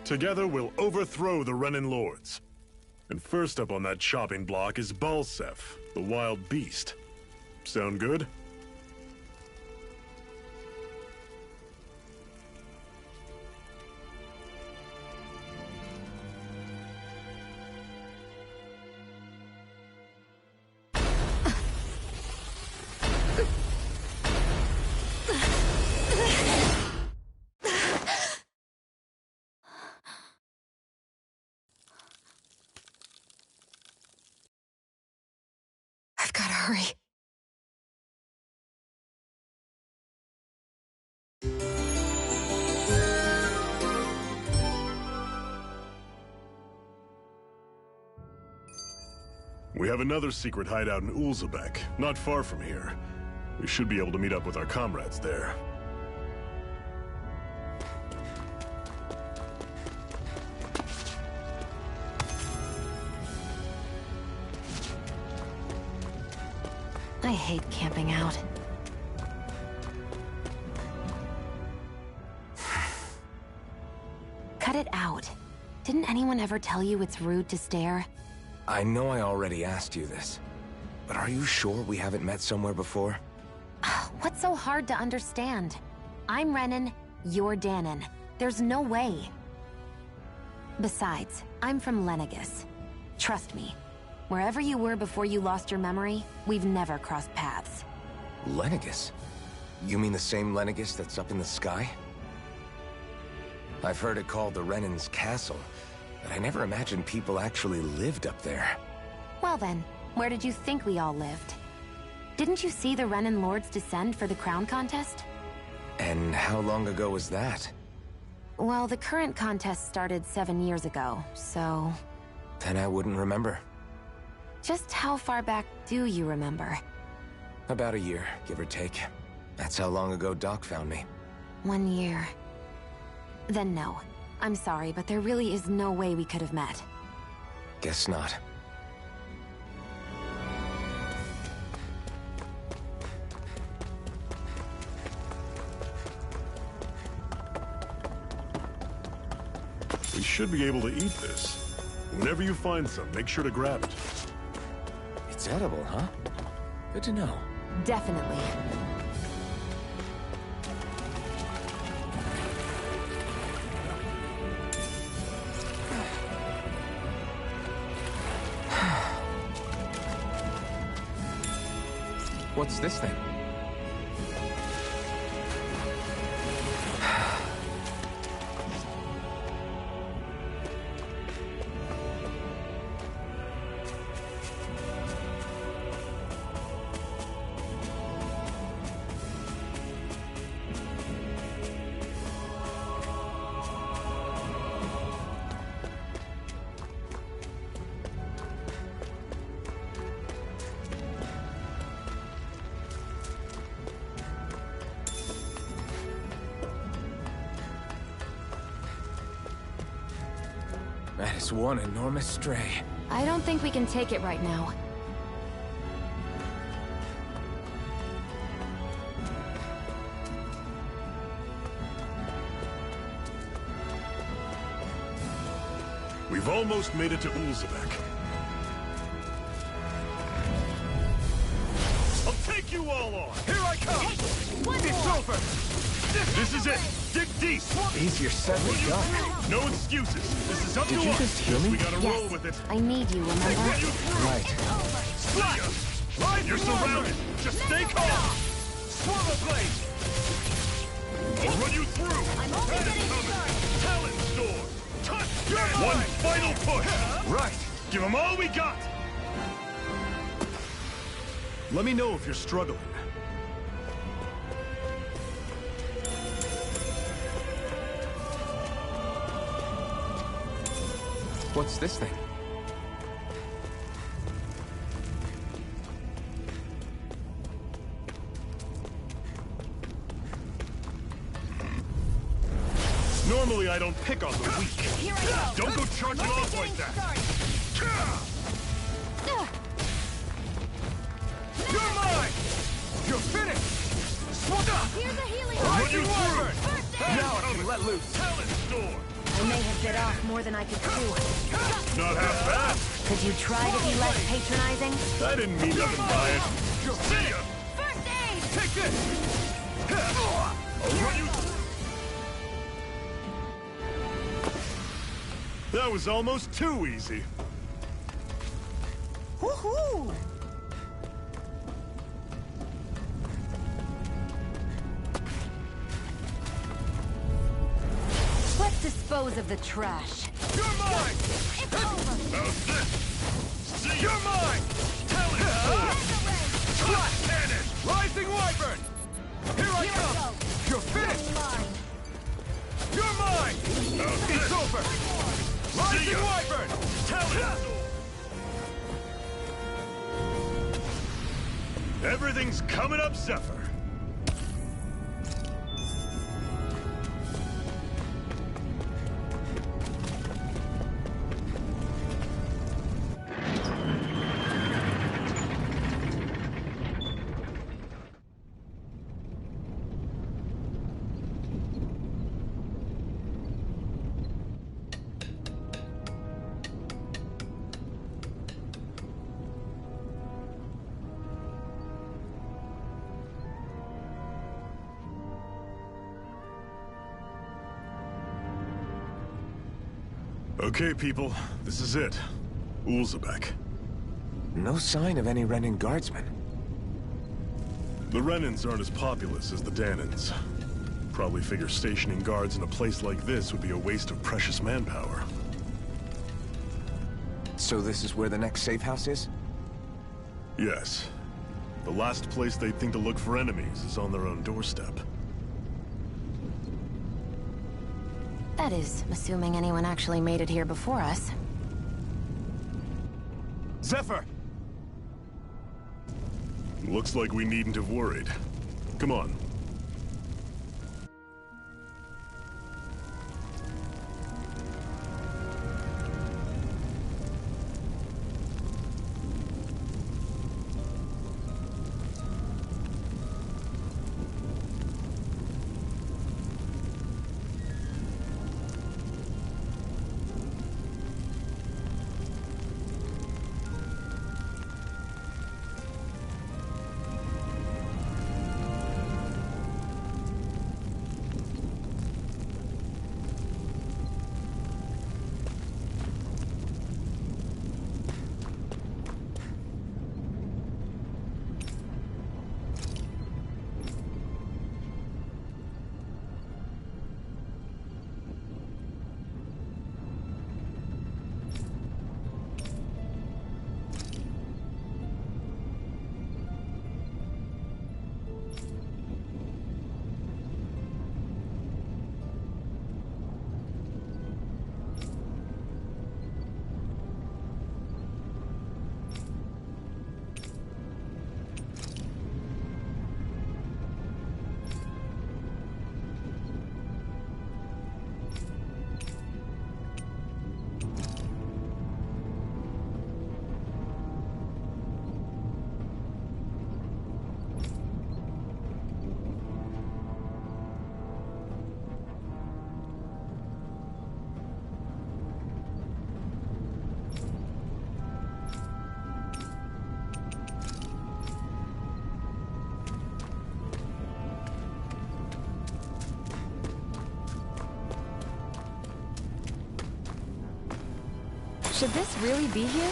Together we'll overthrow the Renan Lords. And first up on that chopping block is Balseph, the wild beast. Sound good? I've gotta hurry. We have another secret hideout in Ulzebek, not far from here. We should be able to meet up with our comrades there. I hate camping out. Cut it out. Didn't anyone ever tell you it's rude to stare? I know I already asked you this, but are you sure we haven't met somewhere before? What's so hard to understand? I'm Renan, you're Dahnan. There's no way. Besides, I'm from Lenegis. Trust me, wherever you were before you lost your memory, we've never crossed paths. Lenegis? You mean the same Lenegis that's up in the sky? I've heard it called the Renan's Castle, but I never imagined people actually lived up there. Well then, where did you think we all lived? Didn't you see the Renan Lords descend for the crown contest? And how long ago was that? Well, the current contest started 7 years ago, so... Then I wouldn't remember. Just how far back do you remember? About a year, give or take. That's how long ago Doc found me. 1 year. Then no. I'm sorry, but there really is no way we could have met. Guess not. We should be able to eat this. Whenever you find some, make sure to grab it. It's edible, huh? Good to know. Definitely. What's this thing? That is one enormous stray. I don't think we can take it right now. We've almost made it to Ulzebek. I'll take you all on! Here I come! It's over! This is it! Dig deep! Easier said than done. No excuses. This is up to us. Did you just hear me? We gotta roll Yes, with it. I need you, remember? Right. You're surrounded. Just stay calm. Swallow blade! I'll run you through. I'm only getting started. Talon Storm. Touch. One final push. Right. Give them all we got. Let me know if you're struggling. What's this thing? Normally I don't pick on the weak. Here I go. Don't go charging off like that. You're mine! You're finished! Here's a healing I'll run you First through. aid! Now I can let loose. Talon Storm. I may have bit off more than I could chew. Not half bad. Could you try to be less patronizing? I didn't mean nothing by it. See ya. First aid! Take this! I'll run you. That was almost too easy. Woohoo! Let's dispose of the trash. You're mine! It's over! How's this? See You're ya. mine! Blast cannon. Rising Wyvern! Here I come! You're finished! Mine. You're mine! How's this? It's over! Rising ya. Wyvern! Talon Storm. Everything's coming up, Zephyr. Okay, people, this is it. Ulzebek. No sign of any Renan guardsmen. The Renans aren't as populous as the Danans. Probably figure stationing guards in a place like this would be a waste of precious manpower. So this is where the next safe house is? Yes. The last place they'd think to look for enemies is on their own doorstep. That is, assuming anyone actually made it here before us. Zephyr! Looks like we needn't have worried. Come on. Should this really be here?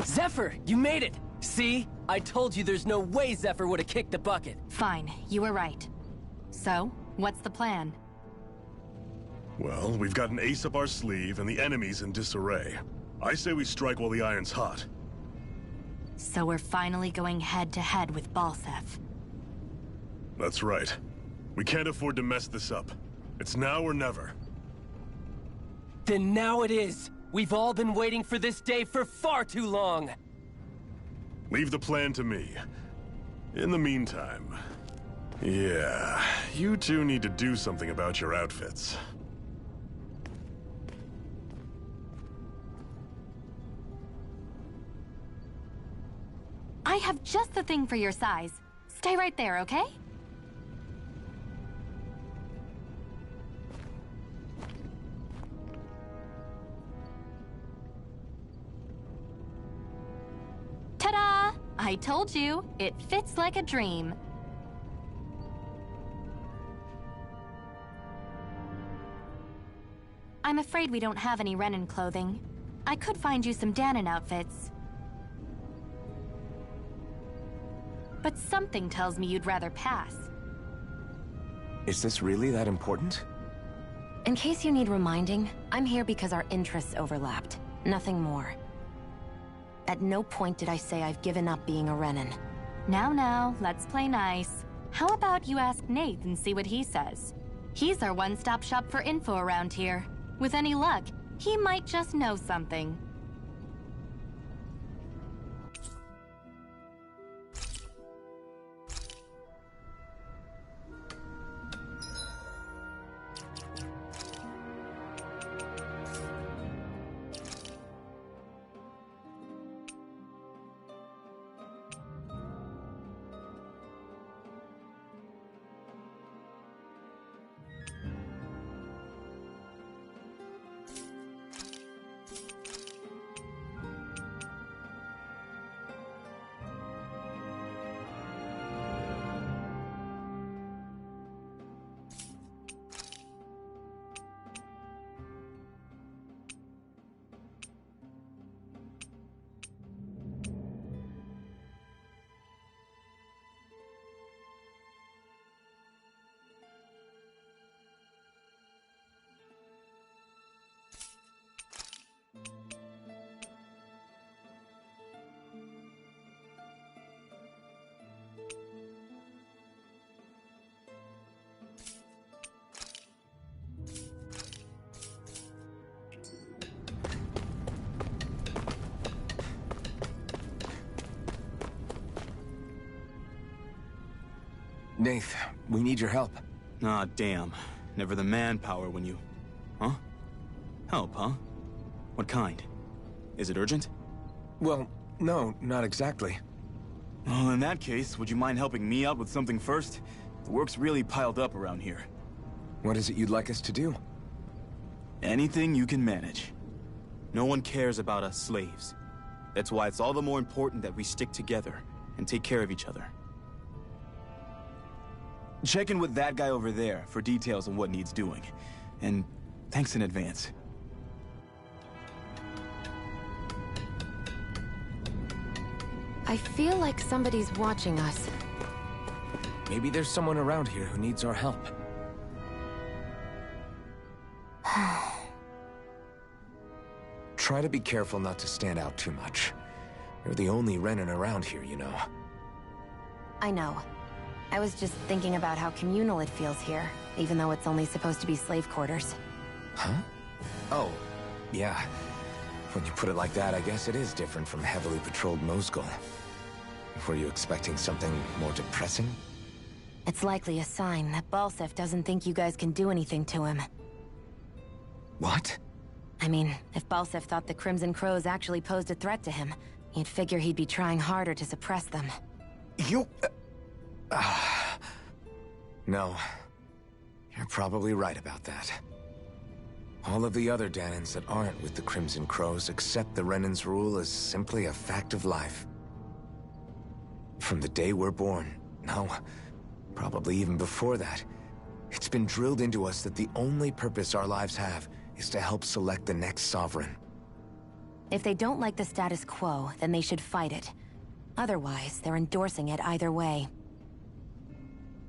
Zephyr, you made it! See? I told you there's no way Zephyr would have kicked the bucket. Fine, you were right. So, what's the plan? Well, we've got an ace up our sleeve and the enemy's in disarray. I say we strike while the iron's hot. So we're finally going head-to-head with Balseph. That's right. We can't afford to mess this up. It's now or never. Then now it is! We've all been waiting for this day for far too long! Leave the plan to me. In the meantime... yeah, you two need to do something about your outfits. I have just the thing for your size. Stay right there, okay? Ta-da! I told you, it fits like a dream. I'm afraid we don't have any Renan clothing. I could find you some Dahnan outfits. But something tells me you'd rather pass. Is this really that important? In case you need reminding, I'm here because our interests overlapped. Nothing more. At no point did I say I've given up being a Renan. Now, let's play nice. How about you ask Nath and see what he says? He's our one-stop shop for info around here. With any luck, he might just know something. Nath, we need your help. Ah, damn. Never the manpower when you... Huh? Help, huh? What kind? Is it urgent? Well, no, not exactly. Well, in that case, would you mind helping me out with something first? The work's really piled up around here. What is it you'd like us to do? Anything you can manage. No one cares about us slaves. That's why it's all the more important that we stick together and take care of each other. Check in with that guy over there for details on what needs doing. And thanks in advance. I feel like somebody's watching us. Maybe there's someone around here who needs our help. Try to be careful not to stand out too much. You're the only Renan around here, you know. I know. I was just thinking about how communal it feels here, even though it's only supposed to be slave quarters. Huh? Oh, yeah. When you put it like that, I guess it is different from heavily patrolled Mosgul. Were you expecting something more depressing? It's likely a sign that Balseph doesn't think you guys can do anything to him. What? I mean, if Balseph thought the Crimson Crows actually posed a threat to him, you'd figure he'd be trying harder to suppress them. You... No. You're probably right about that. All of the other Dahnans that aren't with the Crimson Crows accept the Renan's rule as simply a fact of life. From the day we're born, no, probably even before that, it's been drilled into us that the only purpose our lives have is to help select the next sovereign. If they don't like the status quo, then they should fight it. Otherwise, they're endorsing it either way.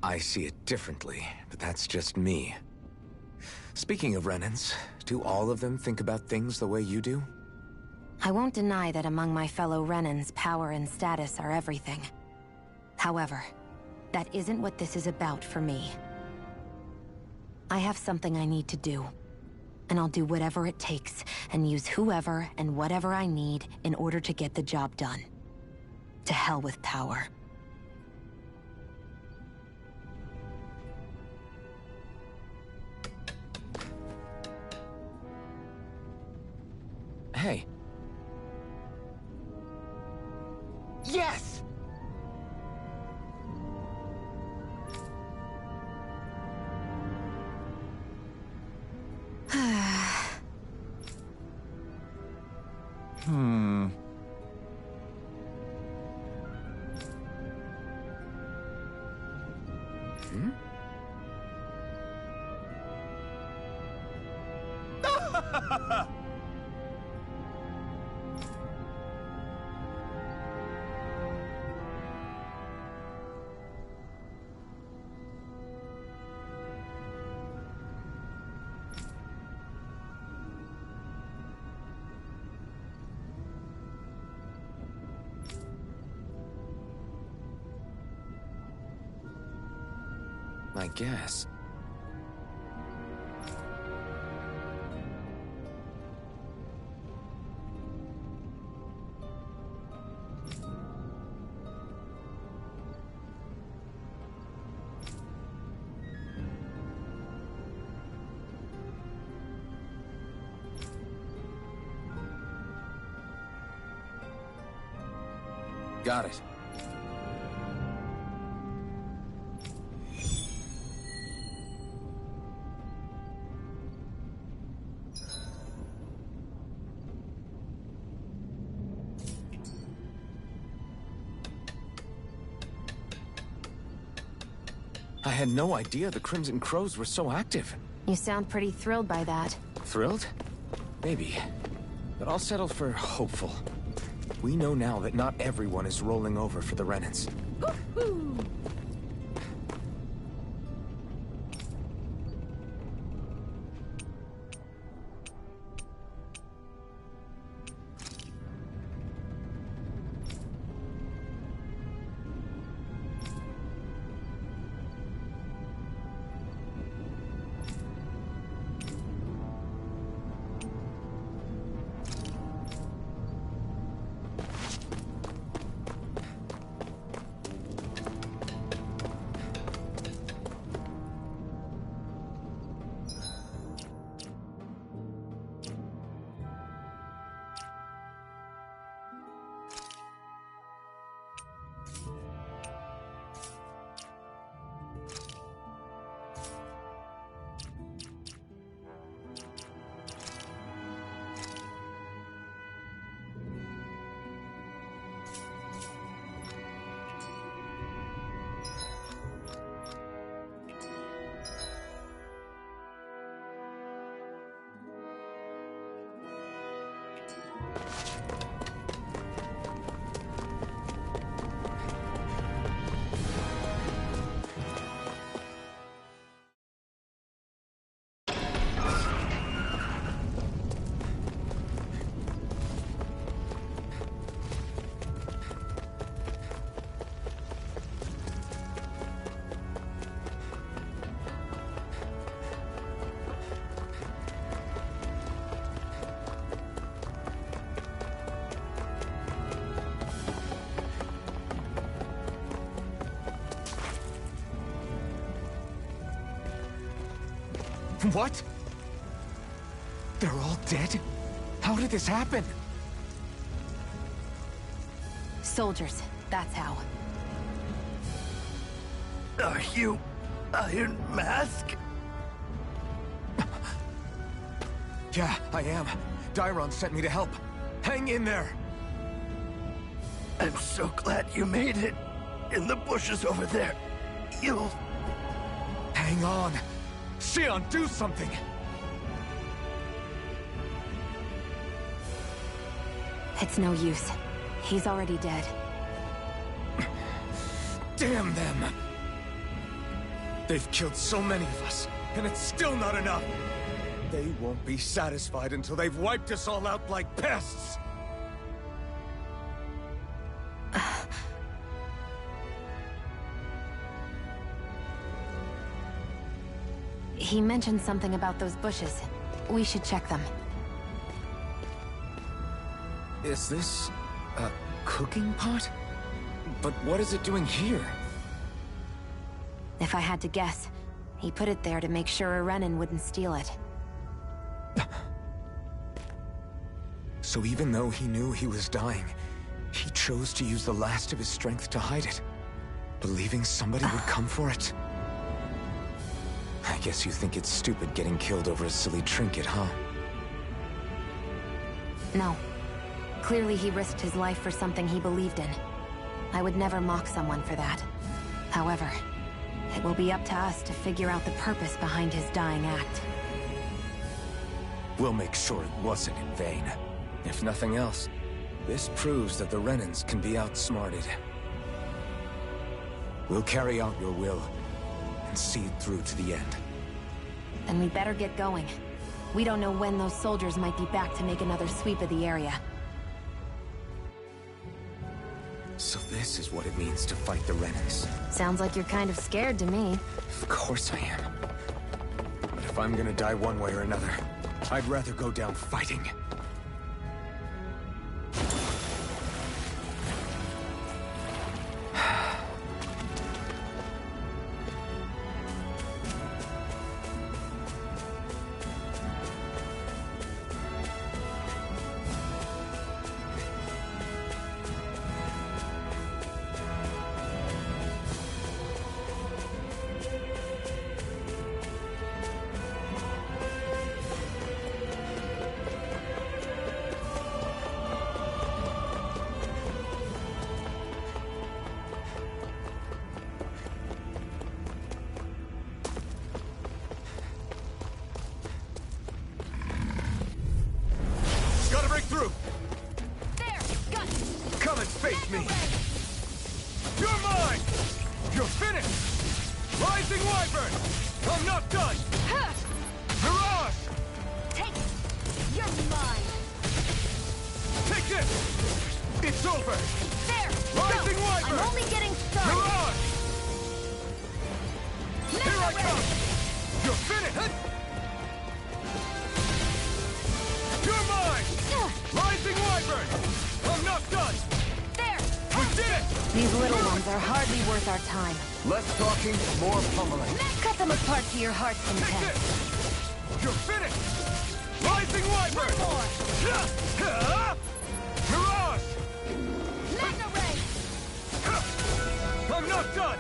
I see it differently, but that's just me. Speaking of Renans, do all of them think about things the way you do? I won't deny that among my fellow Renans, power and status are everything. However, that isn't what this is about for me. I have something I need to do. And I'll do whatever it takes, and use whoever and whatever I need in order to get the job done. To hell with power. Hey. Yes! Hmm. I guess. Got it. I had no idea the Crimson Crows were so active. You sound pretty thrilled by that. Thrilled? Maybe. But I'll settle for hopeful. We know now that not everyone is rolling over for the Renans. What? They're all dead? How did this happen? Soldiers, that's how. Are you Iron Mask? Yeah, I am. Dairon sent me to help. Hang in there! I'm so glad you made it. In the bushes over there. You'll... Hang on! Xion, do something! It's no use. He's already dead. Damn them! They've killed so many of us, and it's still not enough! They won't be satisfied until they've wiped us all out like pests! He mentioned something about those bushes. We should check them. Is this a cooking pot? But what is it doing here? If I had to guess, he put it there to make sure a Renan wouldn't steal it. So even though he knew he was dying, he chose to use the last of his strength to hide it, believing somebody would come for it? I guess you think it's stupid getting killed over a silly trinket, huh? No. Clearly he risked his life for something he believed in. I would never mock someone for that. However, it will be up to us to figure out the purpose behind his dying act. We'll make sure it wasn't in vain. If nothing else, this proves that the Renans can be outsmarted. We'll carry out your will, and see it through to the end. Then we better get going. We don't know when those soldiers might be back to make another sweep of the area. So this is what it means to fight the Renans. Sounds like you're kind of scared to me. Of course I am. But if I'm gonna die one way or another, I'd rather go down fighting. These little ones are hardly worth our time. Less talking, more pummeling. Cut them apart to your heart's content. You're finished! Rising Wyvern! Mirage! Mega Ray! I'm not done!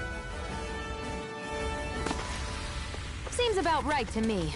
Seems about right to me.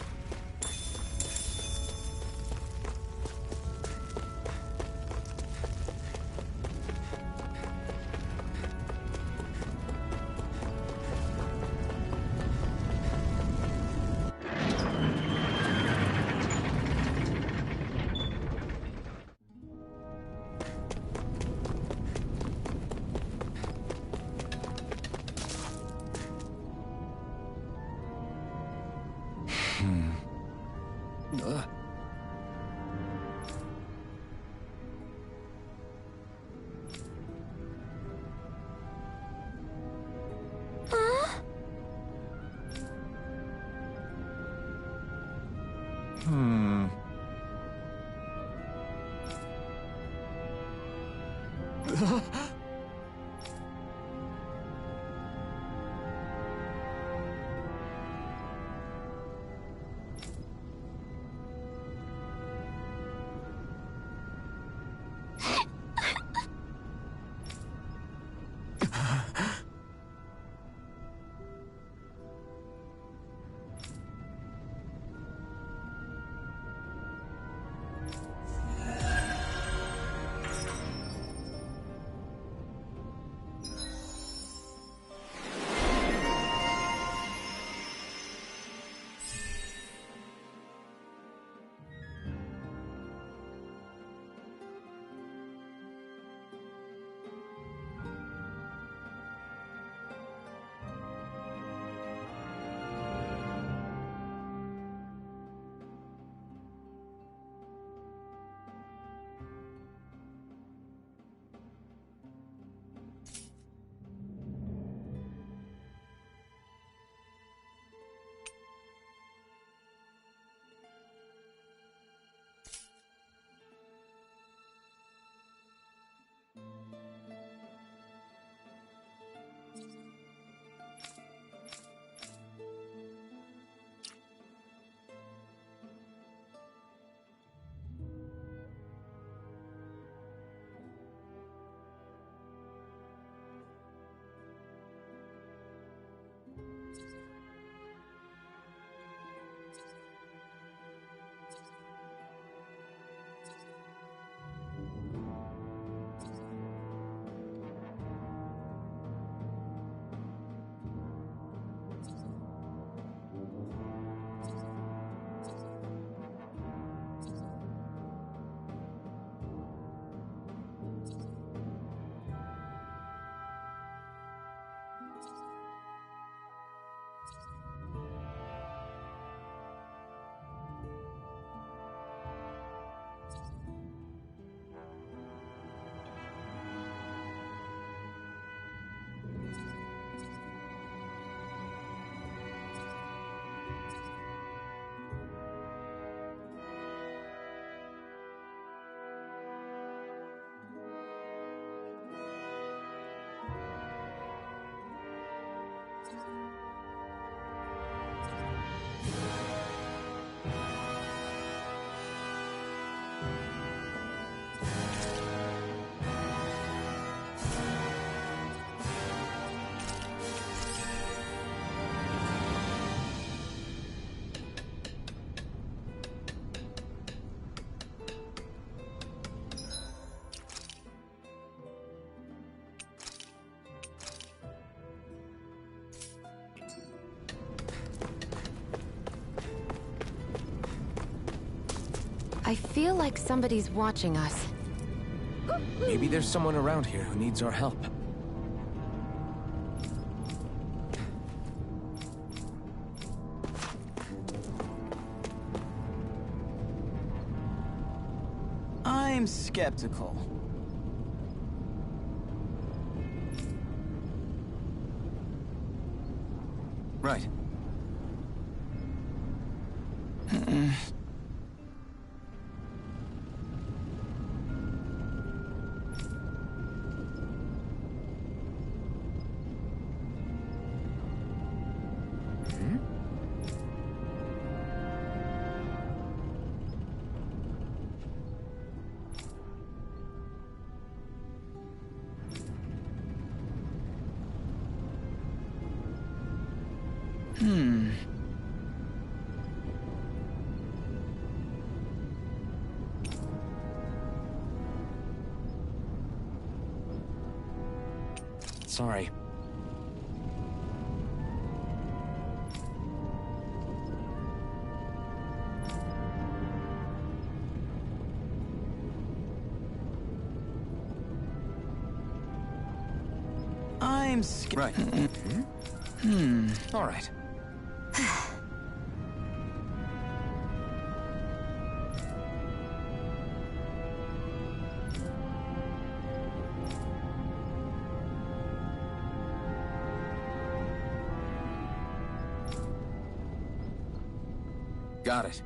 I feel like somebody's watching us. Maybe there's someone around here who needs our help. I'm skeptical. Right. Sorry. I'm right. Hmm. All right. Got it.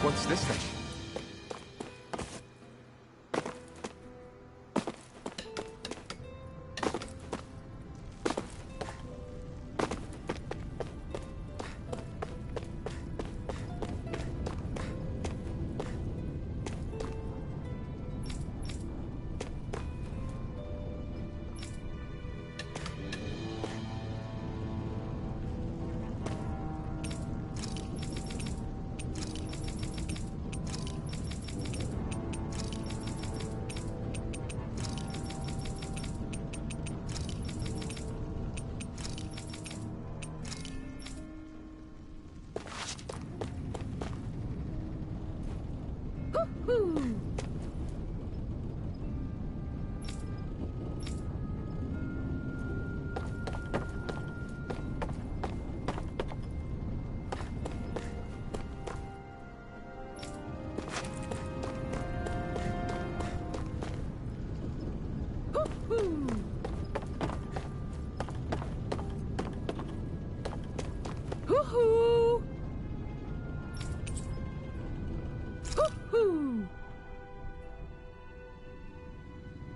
What's this thing?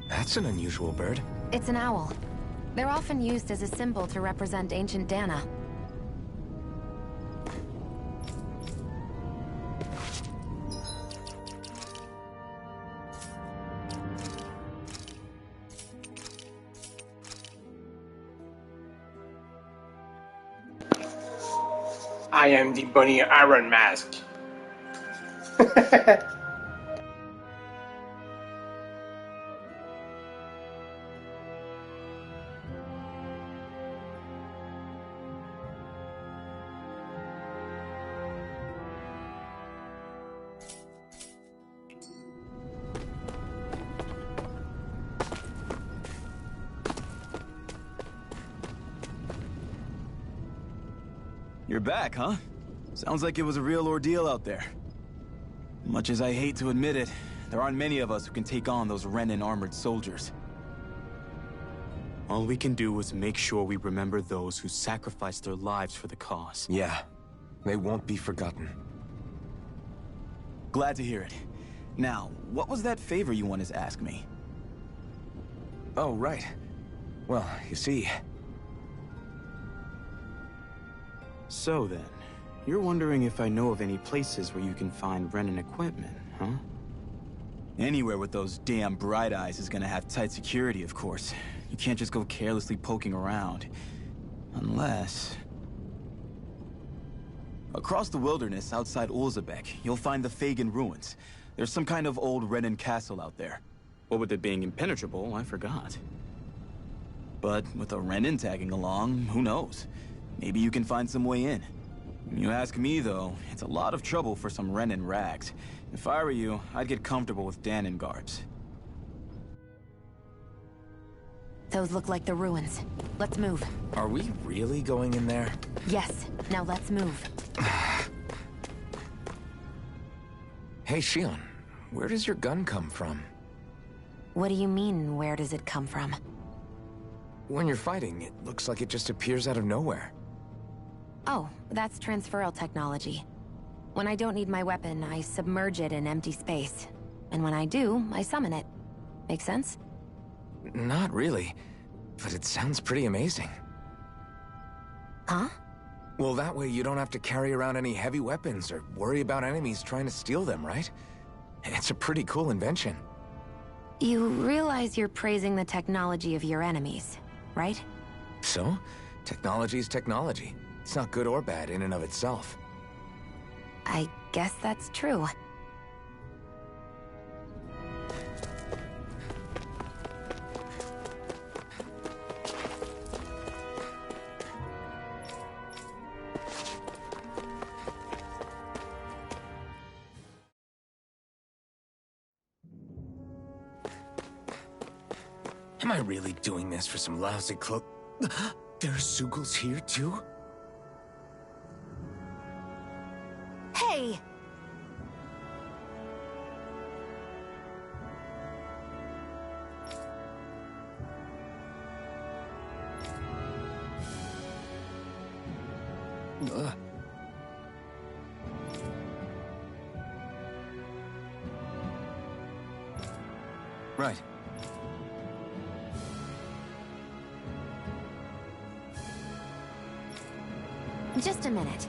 That's an unusual bird. It's an owl. They're often used as a symbol to represent ancient Dana. I am the Bunny Iron Mask. You're back, huh? Sounds like it was a real ordeal out there. Much as I hate to admit it, There aren't many of us who can take on those Renan armored soldiers. All we can do is make sure we remember those who sacrificed their lives for the cause. Yeah, they won't be forgotten. Glad to hear it. Now, what was that favor you wanted to ask me? Oh, right. Well, you see... So then, you're wondering if I know of any places where you can find Renan equipment, huh? Anywhere with those damn bright eyes is gonna have tight security, of course. You can't just go carelessly poking around. Unless... Across the wilderness outside Ulzebek, you'll find the Fagin ruins. There's some kind of old Renan castle out there. Well, with it being impenetrable, I forgot. But with a Renan tagging along, who knows? Maybe you can find some way in. You ask me, though, it's a lot of trouble for some Renan rags. If I were you, I'd get comfortable with Danon garbs. Those look like the ruins. Let's move. Are we really going in there? Yes. Now let's move. Hey, Shionne, where does your gun come from? What do you mean, where does it come from? When you're fighting, it looks like it just appears out of nowhere. Oh, that's transferal technology. When I don't need my weapon, I submerge it in empty space. And when I do, I summon it. Make sense? Not really, but it sounds pretty amazing. Huh? Well, that way you don't have to carry around any heavy weapons or worry about enemies trying to steal them, right? It's a pretty cool invention. You realize you're praising the technology of your enemies, right? So? Technology is technology. It's not good or bad in and of itself. I guess that's true. Am I really doing this for some lousy cloak? There's Zeugles here, too? Hey! Right. Just a minute.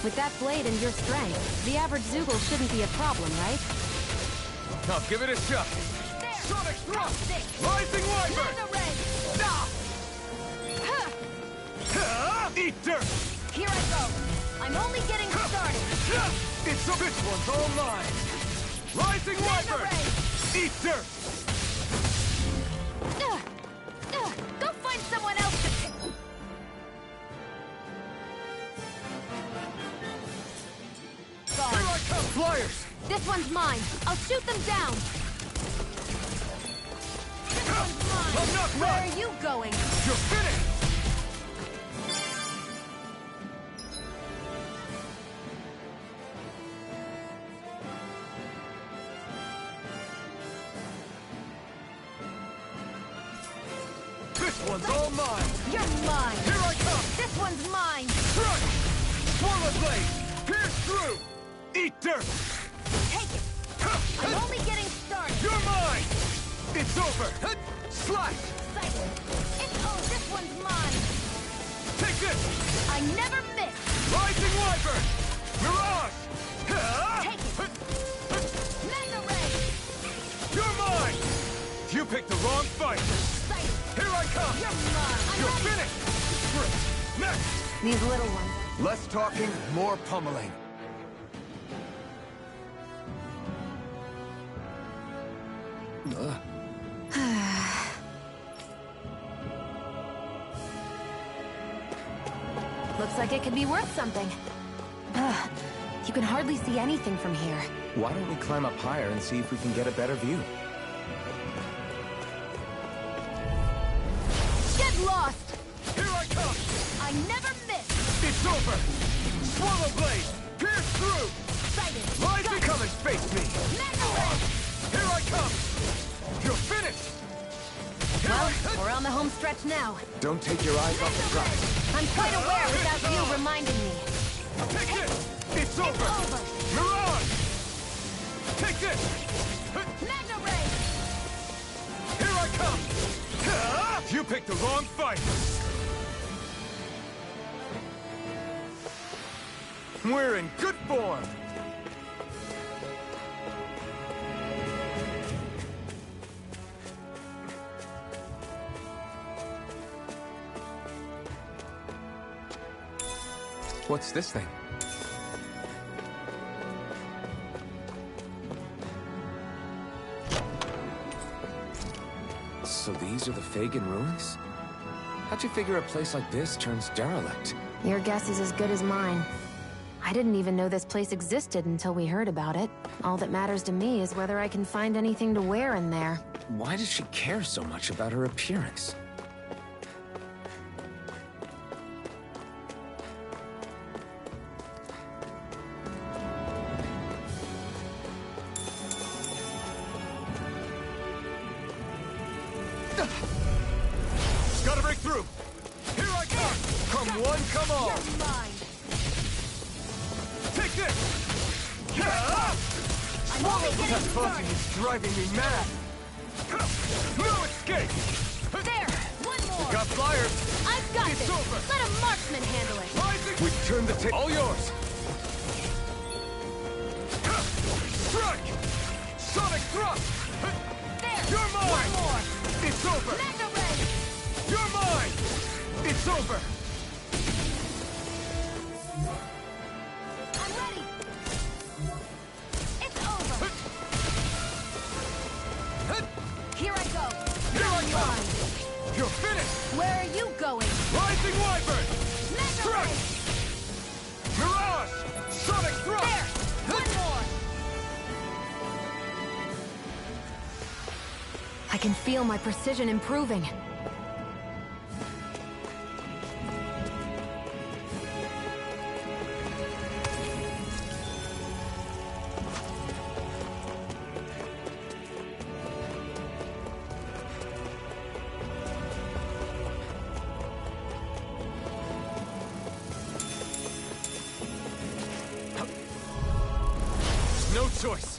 With that blade and your strength, the average Zeugl shouldn't be a problem, right? Now give it a shot. Sonic thrust! Rising Wyvern! Eat dirt! Here I go. I'm only getting started. It's a bitch one's all mine. Rising Wyvern! Eat dirt! Go find someone else to... Here I come, flyers! This one's mine. I'll shoot them down. This one's mine. I'm not Where right. are you going? You're finished! This one's all mine! You're mine. Here I come! This one's mine. Strike! Swirl blade! Pierce through! Eat dirt! Take it. I'm only getting started. You're mine! It's over! Slash! This one's mine. Take this! I never miss. Rising Wyvern! Mirage! Take it. Mega Ray. You're mine! You picked the wrong fight! come! You're finished! Great! Next! These little ones. Less talking, more pummeling. Looks like it could be worth something. Ugh. You can hardly see anything from here. Why don't we climb up higher and see if we can get a better view? Get lost! Here I come! I never miss! It's over! Swallow blade! Pierce through! Sighted! Rise and come and face me! Here I come! You're finished! Well, we're on the home stretch now. Don't take your eyes off the prize. I'm quite aware without you reminding me. Take this! It's over! Mirage! Take this! Magna Ray! Here I come! You picked the wrong fight! We're in good form! What's this thing? So these are the Fagin ruins? How'd you figure a place like this turns derelict? Your guess is as good as mine. I didn't even know this place existed until we heard about it. All that matters to me is whether I can find anything to wear in there. Why does she care so much about her appearance? Gotta break through! Here I come! Come one, come all! You're mine! Take this! I'm only getting That buzzing started! is driving me mad! No escape! There! One more! Got flyers! I've got It's this! over! Let a marksman handle it! Rising! We turn the tape. All yours! Strike! Sonic thrust! There! You're mine! One more! It's over! Magna Ray! You're mine! It's over! I'm ready! It's over! Here I go! Here I come! Mine. You're finished! Where are you going? Rising Wyvern! Magna Strike! Ray! Mirage! Sonic thrust! There! One more! I can feel my precision improving. No choice!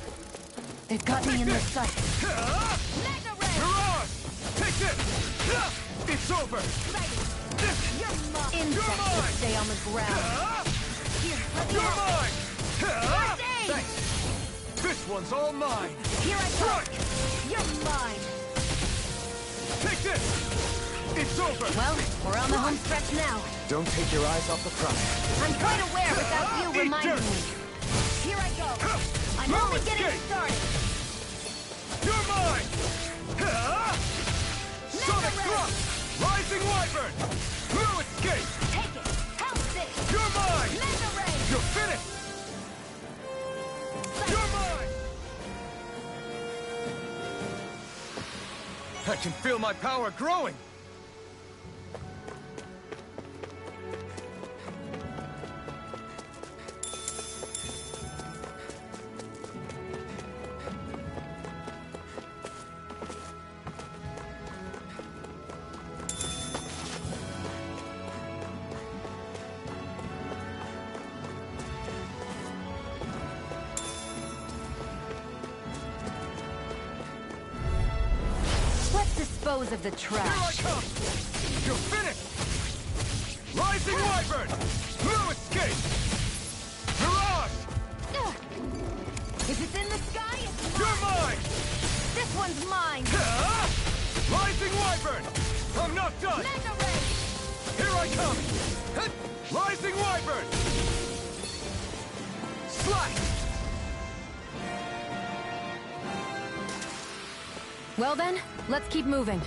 They've got me in their sight. Magna Ray! Mirage! Take this! It's over! You're mine! Insects should stay on the ground. Here, let me You're out! mine! First aid! Thanks! This one's all mine! Here I go! Strike! You're mine! Take this! It's over! Well, we're on the home stretch now. Don't take your eyes off the prize. I'm quite aware without you Eat reminding dirt. me. Here I go! I'm No only getting escape. started! You're mine! Sonic Ray. thrust! Rising Wyvern! No escape! Take it! How's this? You're mine! Magna Ray! You're finished! You're mine! I can feel my power growing! Let's dispose of the Here I trash. come! You're finished! Rising Wyvern! No escape! Mirage! If it's in the sky, it's You're mine! this one's mine! Rising Wyvern! I'm not come! Rising Wyvern! Slash! Well then, let's keep moving.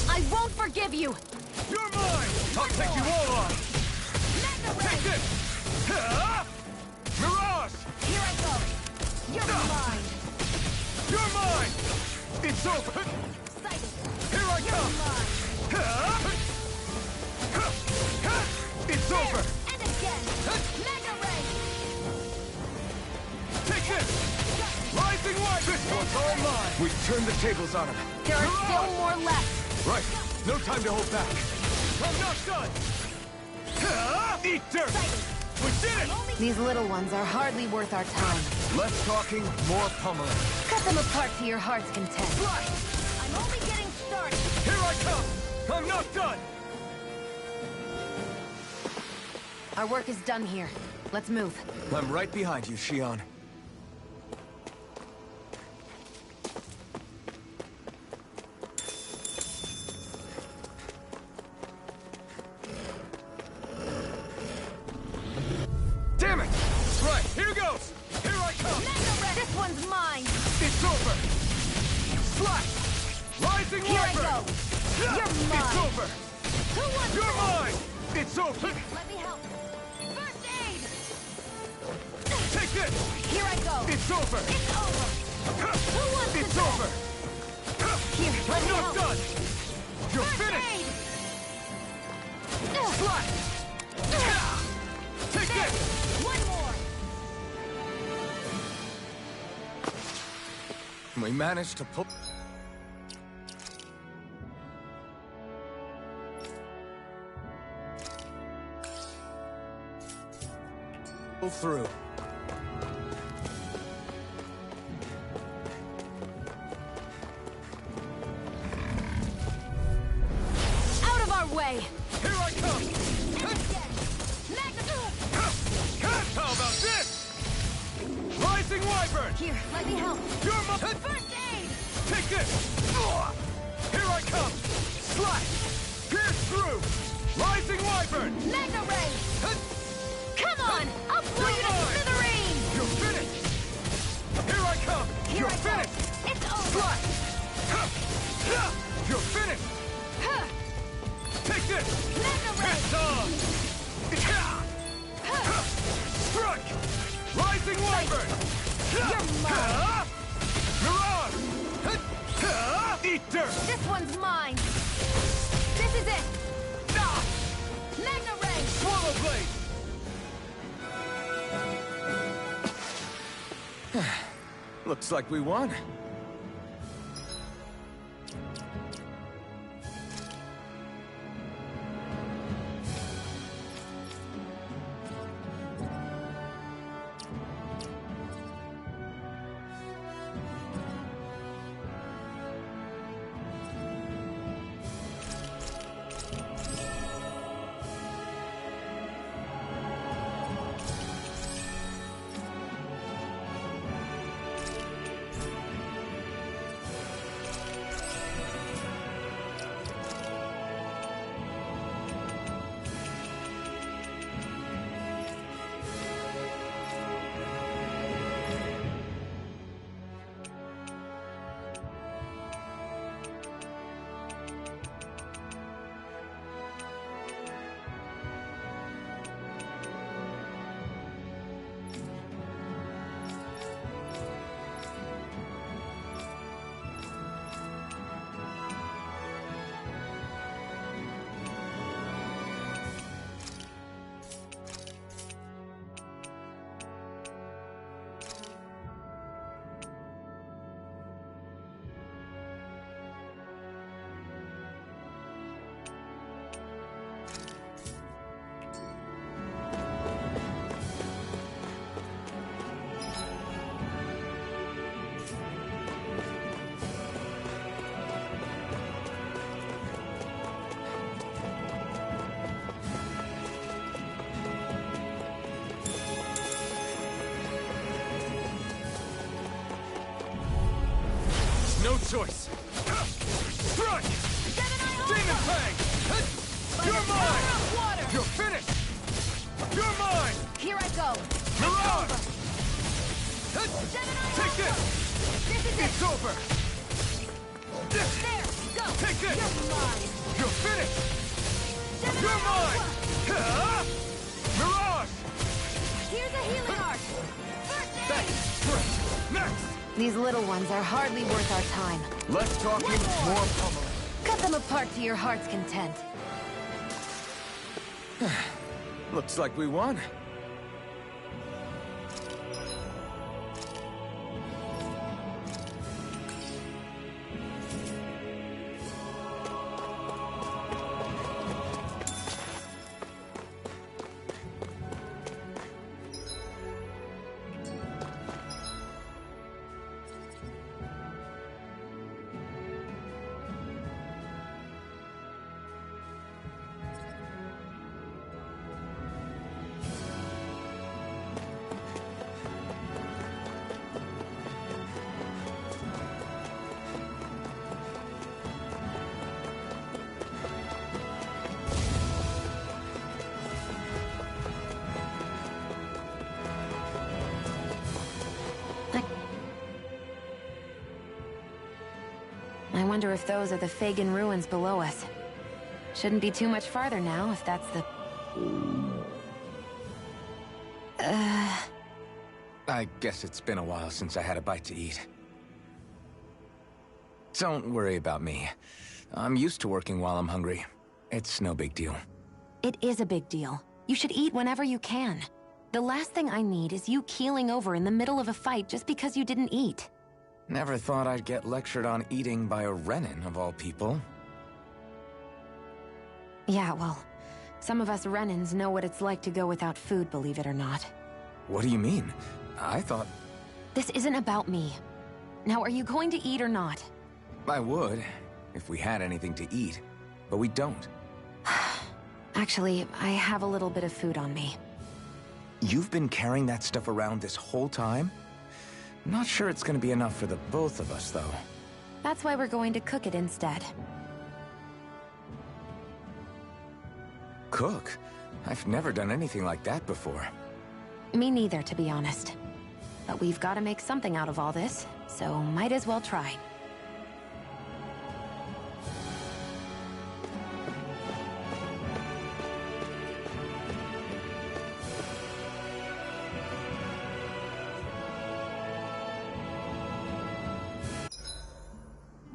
I won't forgive you! You're mine! I'll take you all on! Take this! Mirage! Here I go! You're mine! You're mine! It's over! Here I come! It's over! And again! Mega Ray! Take this! Rising Wyvern! This one's all mine! We've turned the tables on him. There are still more left! Right. No time to hold back. I'm not done! Eat dirt! We did it! These little ones are hardly worth our time. Less talking, more pummeling. Cut them apart to your heart's content. I'm only getting started! Here I come! I'm not done! Our work is done here. Let's move. I'm right behind you, Shion. Damn it! Right, here goes! Here I come! This one's mine! It's over! Slash! Rising Here I Wyvern! go! You're mine! It's over! Who wants You're this? mine! It's over! Let me help! First aid! Take this! Here I go! It's over! It's over! Who wants It's this? over! Here, let I'm me not help! done! You're First finished! aid! Slash! Take this! One more! We managed to pull... through. Out of our way! Here I come! How about this? Rising Wyvern! Here, let me help! You're my... First aid! Take this! Here I come! Slash! Pierce through! Rising Wyvern! Mega Ray! Come on! I'll blow you to smithereens! You're finished! Here I come! Here You're I go. finished! It's over! Slash! You're finished! Take this! Mega Ray! It's on! Strike! Rising Wyvern! You're mine! Mirage! Eat dirt! This one's mine! This is it! Mega Ray! Swallow Blade! Looks like we won. choice! Strike! Demon Fang! You're mine! You're finished! You're mine! Here I go. Mirage! Take this! This is It's over! There, go. Take this! You're mine. You're finished! You're mine! Mirage! Here's a healing arc. First aid. Thanks! Great! Next! These little ones are hardly worth our time. Less talking, more pummeling. Cut them apart to your heart's content. Looks like we won. I wonder if those are the Fagin ruins below us. Shouldn't be too much farther now, if that's the... I guess it's been a while since I had a bite to eat. Don't worry about me. I'm used to working while I'm hungry. It's no big deal. It is a big deal. You should eat whenever you can. The last thing I need is you keeling over in the middle of a fight just because you didn't eat. Never thought I'd get lectured on eating by a Renin, of all people. Yeah, well, some of us Renins know what it's like to go without food, believe it or not. What do you mean? I thought... This isn't about me. Now, are you going to eat or not? I would, if we had anything to eat. But we don't. Actually, I have a little bit of food on me. You've been carrying that stuff around this whole time? Not sure it's gonna be enough for the both of us, though. That's why we're going to cook it instead. Cook? I've never done anything like that before. Me neither, to be honest. But we've got to make something out of all this, so might as well try.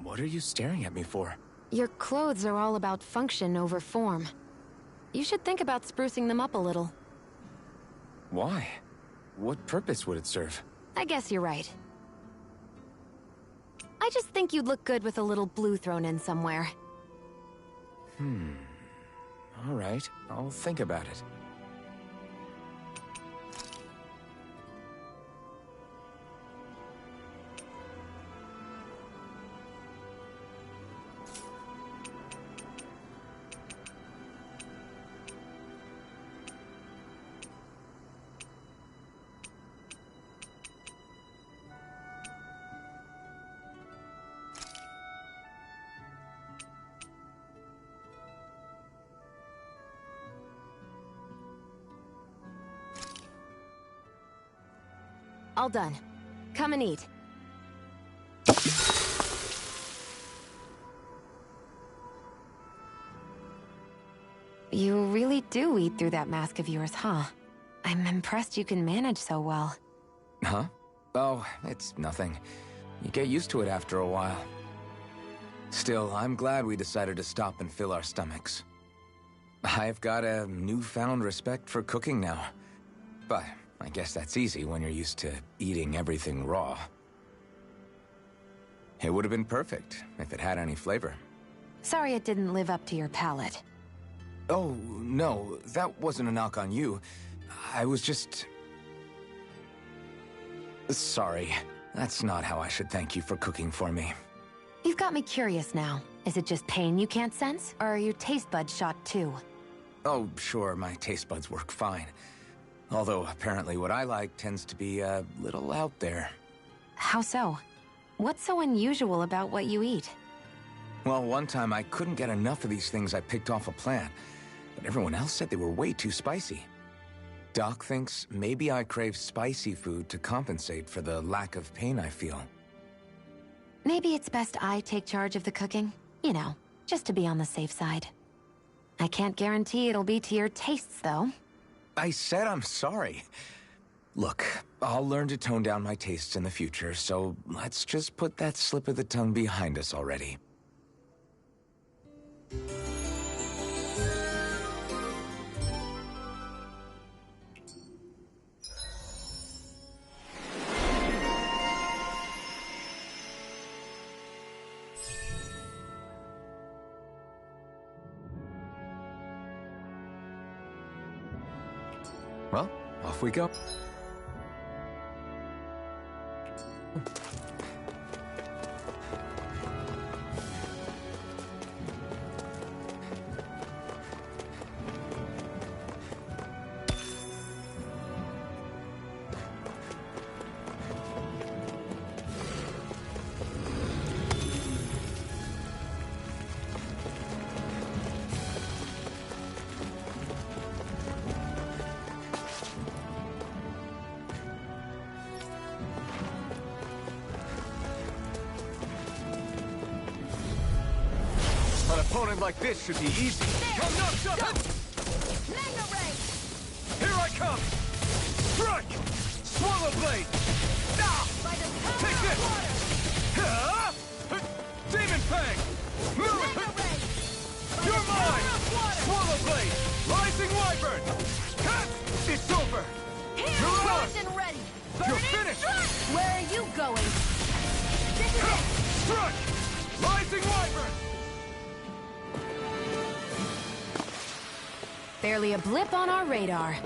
What are you staring at me for? Your clothes are all about function over form. You should think about sprucing them up a little. Why? What purpose would it serve? I guess you're right. I just think you'd look good with a little blue thrown in somewhere. All right, I'll think about it. All done. Come and eat. You really do eat through that mask of yours, huh? I'm impressed you can manage so well. Huh? Oh, it's nothing. You get used to it after a while. Still, I'm glad we decided to stop and fill our stomachs. I've got a newfound respect for cooking now. But I guess that's easy when you're used to eating everything raw. It would have been perfect if it had any flavor. Sorry it didn't live up to your palate. Oh, no, that wasn't a knock on you. I was just... Sorry. That's not how I should thank you for cooking for me. You've got me curious now. Is it just pain you can't sense, or are your taste buds shot too? Oh, sure, my taste buds work fine. Although, apparently what I like tends to be a little out there. How so? What's so unusual about what you eat? Well, one time I couldn't get enough of these things I picked off a plant, but everyone else said they were way too spicy. Doc thinks maybe I crave spicy food to compensate for the lack of pain I feel. Maybe it's best I take charge of the cooking. You know, just to be on the safe side. I can't guarantee it'll be to your tastes, though. I said I'm sorry. Look, I'll learn to tone down my tastes in the future, so let's just put that slip of the tongue behind us already. Well, off we go. An opponent like this should be easy. Come Magna Ray! Here I come! Strike! Swallow blade! By the power Take of this! water! Demon Fang! Move! Magna Ray! You're mine! Swallow blade! Rising Wyvern! Cut! It's over! Here, You're out! poised and ready! You're finished! Where are you going? This is it! Strike! Rising Wyvern! Barely a blip on our radar.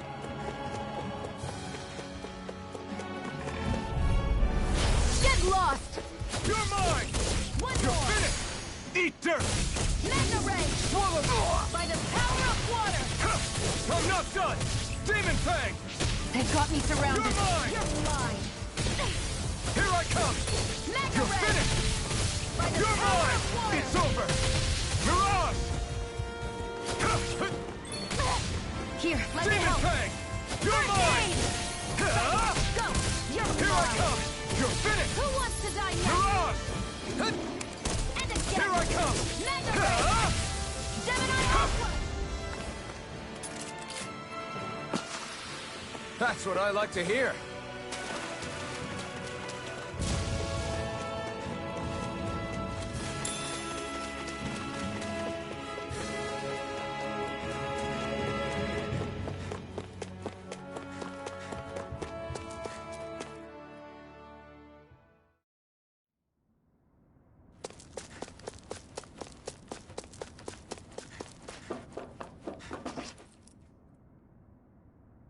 Get lost! You're mine! One You're more! finished! Eat dirt! Magna Ray! Swallow! By the power of water! I'm not done! Demon Fang! They've got me surrounded. You're mine! You're mine! Here I come! Magna You're Ray! finished! By the You're power mine! of water! It's over! Mirage! Here, let me Demon help! Fang! You're mine! Go! You're Here mine! I come! You're finished! Who wants to die next? Mirage! And again! Here I come! Magna Ray! Gemini Alpha! That's what I like to hear.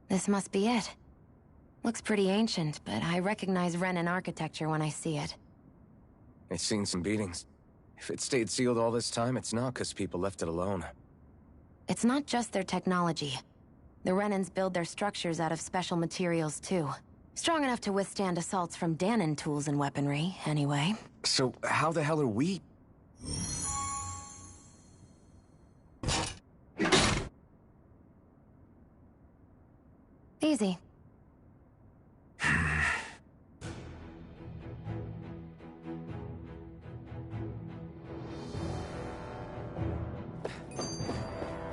This must be it. Looks pretty ancient, but I recognize Renan architecture when I see it. It's seen some beatings. If it stayed sealed all this time, it's not because people left it alone. It's not just their technology. The Renans build their structures out of special materials, too. Strong enough to withstand assaults from Dahnan tools and weaponry, anyway. So how the hell are we... Easy. I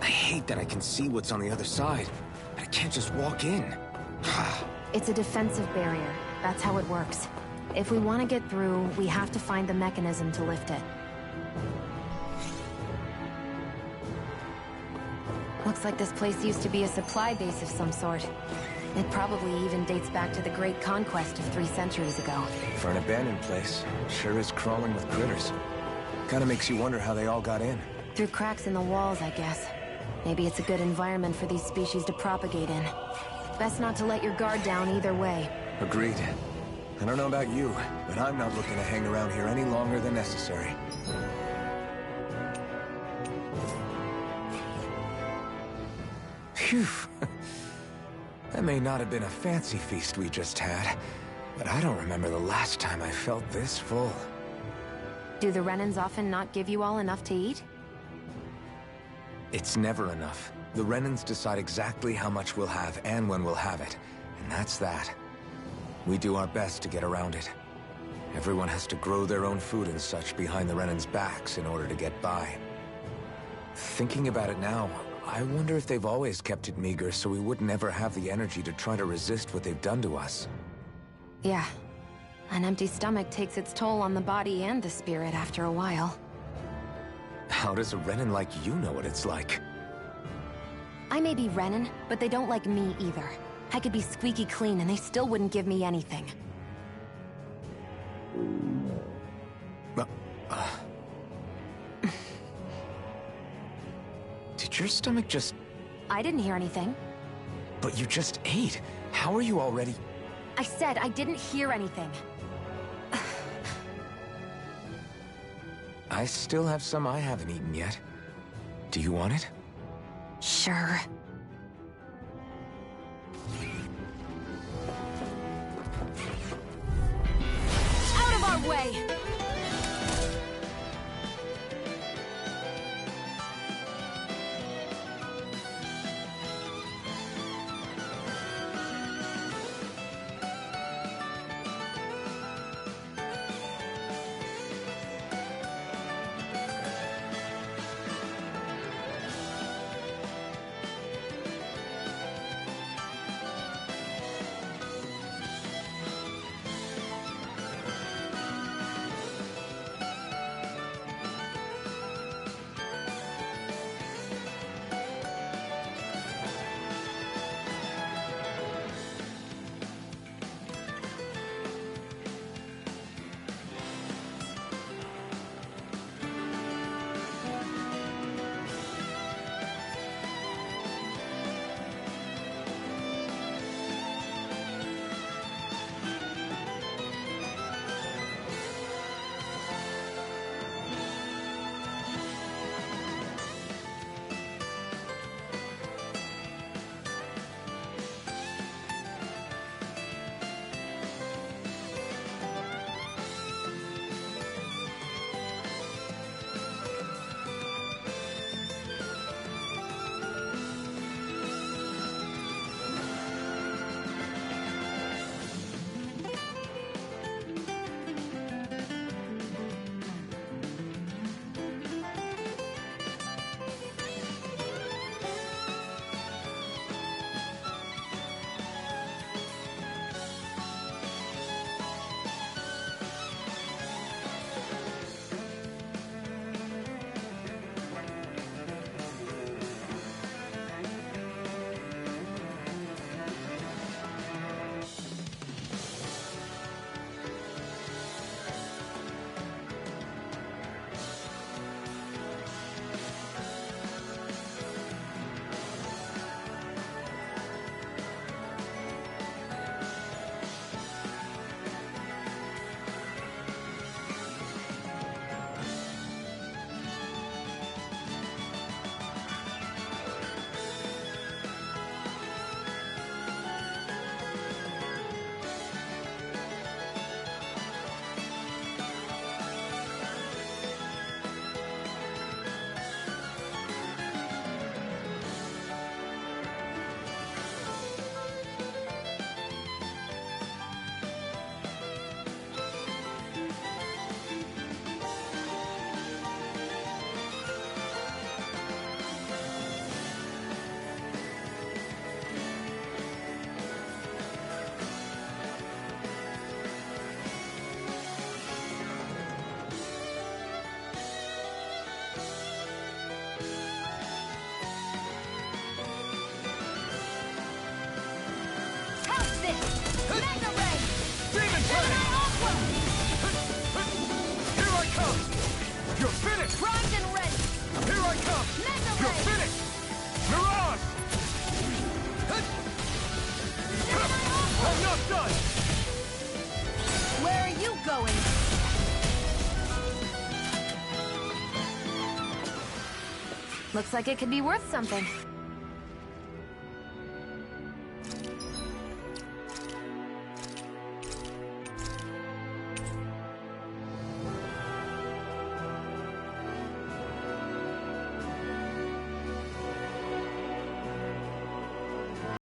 hate that I can see what's on the other side, but I can't just walk in. It's a defensive barrier. That's how it works. If we want to get through, we have to find the mechanism to lift it. Looks like this place used to be a supply base of some sort. It probably even dates back to the Great Conquest of 3 centuries ago. For an abandoned place, sure is crawling with critters. Kinda makes you wonder how they all got in. Through cracks in the walls, I guess. Maybe it's a good environment for these species to propagate in. Best not to let your guard down either way. Agreed. I don't know about you, but I'm not looking to hang around here any longer than necessary. Phew. That may not have been a fancy feast we just had, But I don't remember the last time I felt this full. Do the Renans often not give you all enough to eat? It's never enough. The Renans decide exactly how much we'll have and when we'll have it. And that's that. We do our best to get around it. Everyone has to grow their own food and such behind the Renans' backs in order to get by. Thinking about it now, I wonder if they've always kept it meager so we would never have the energy to try to resist what they've done to us. Yeah. An empty stomach takes its toll on the body and the spirit after a while. How does a Renan like you know what it's like? I may be Renan, but they don't like me either. I could be squeaky clean and they still wouldn't give me anything. Did your stomach just... I didn't hear anything. But you just ate. How are you already... I said I didn't hear anything. I still have some I haven't eaten yet. Do you want it? Sure. Out of our way! Looks like it could be worth something.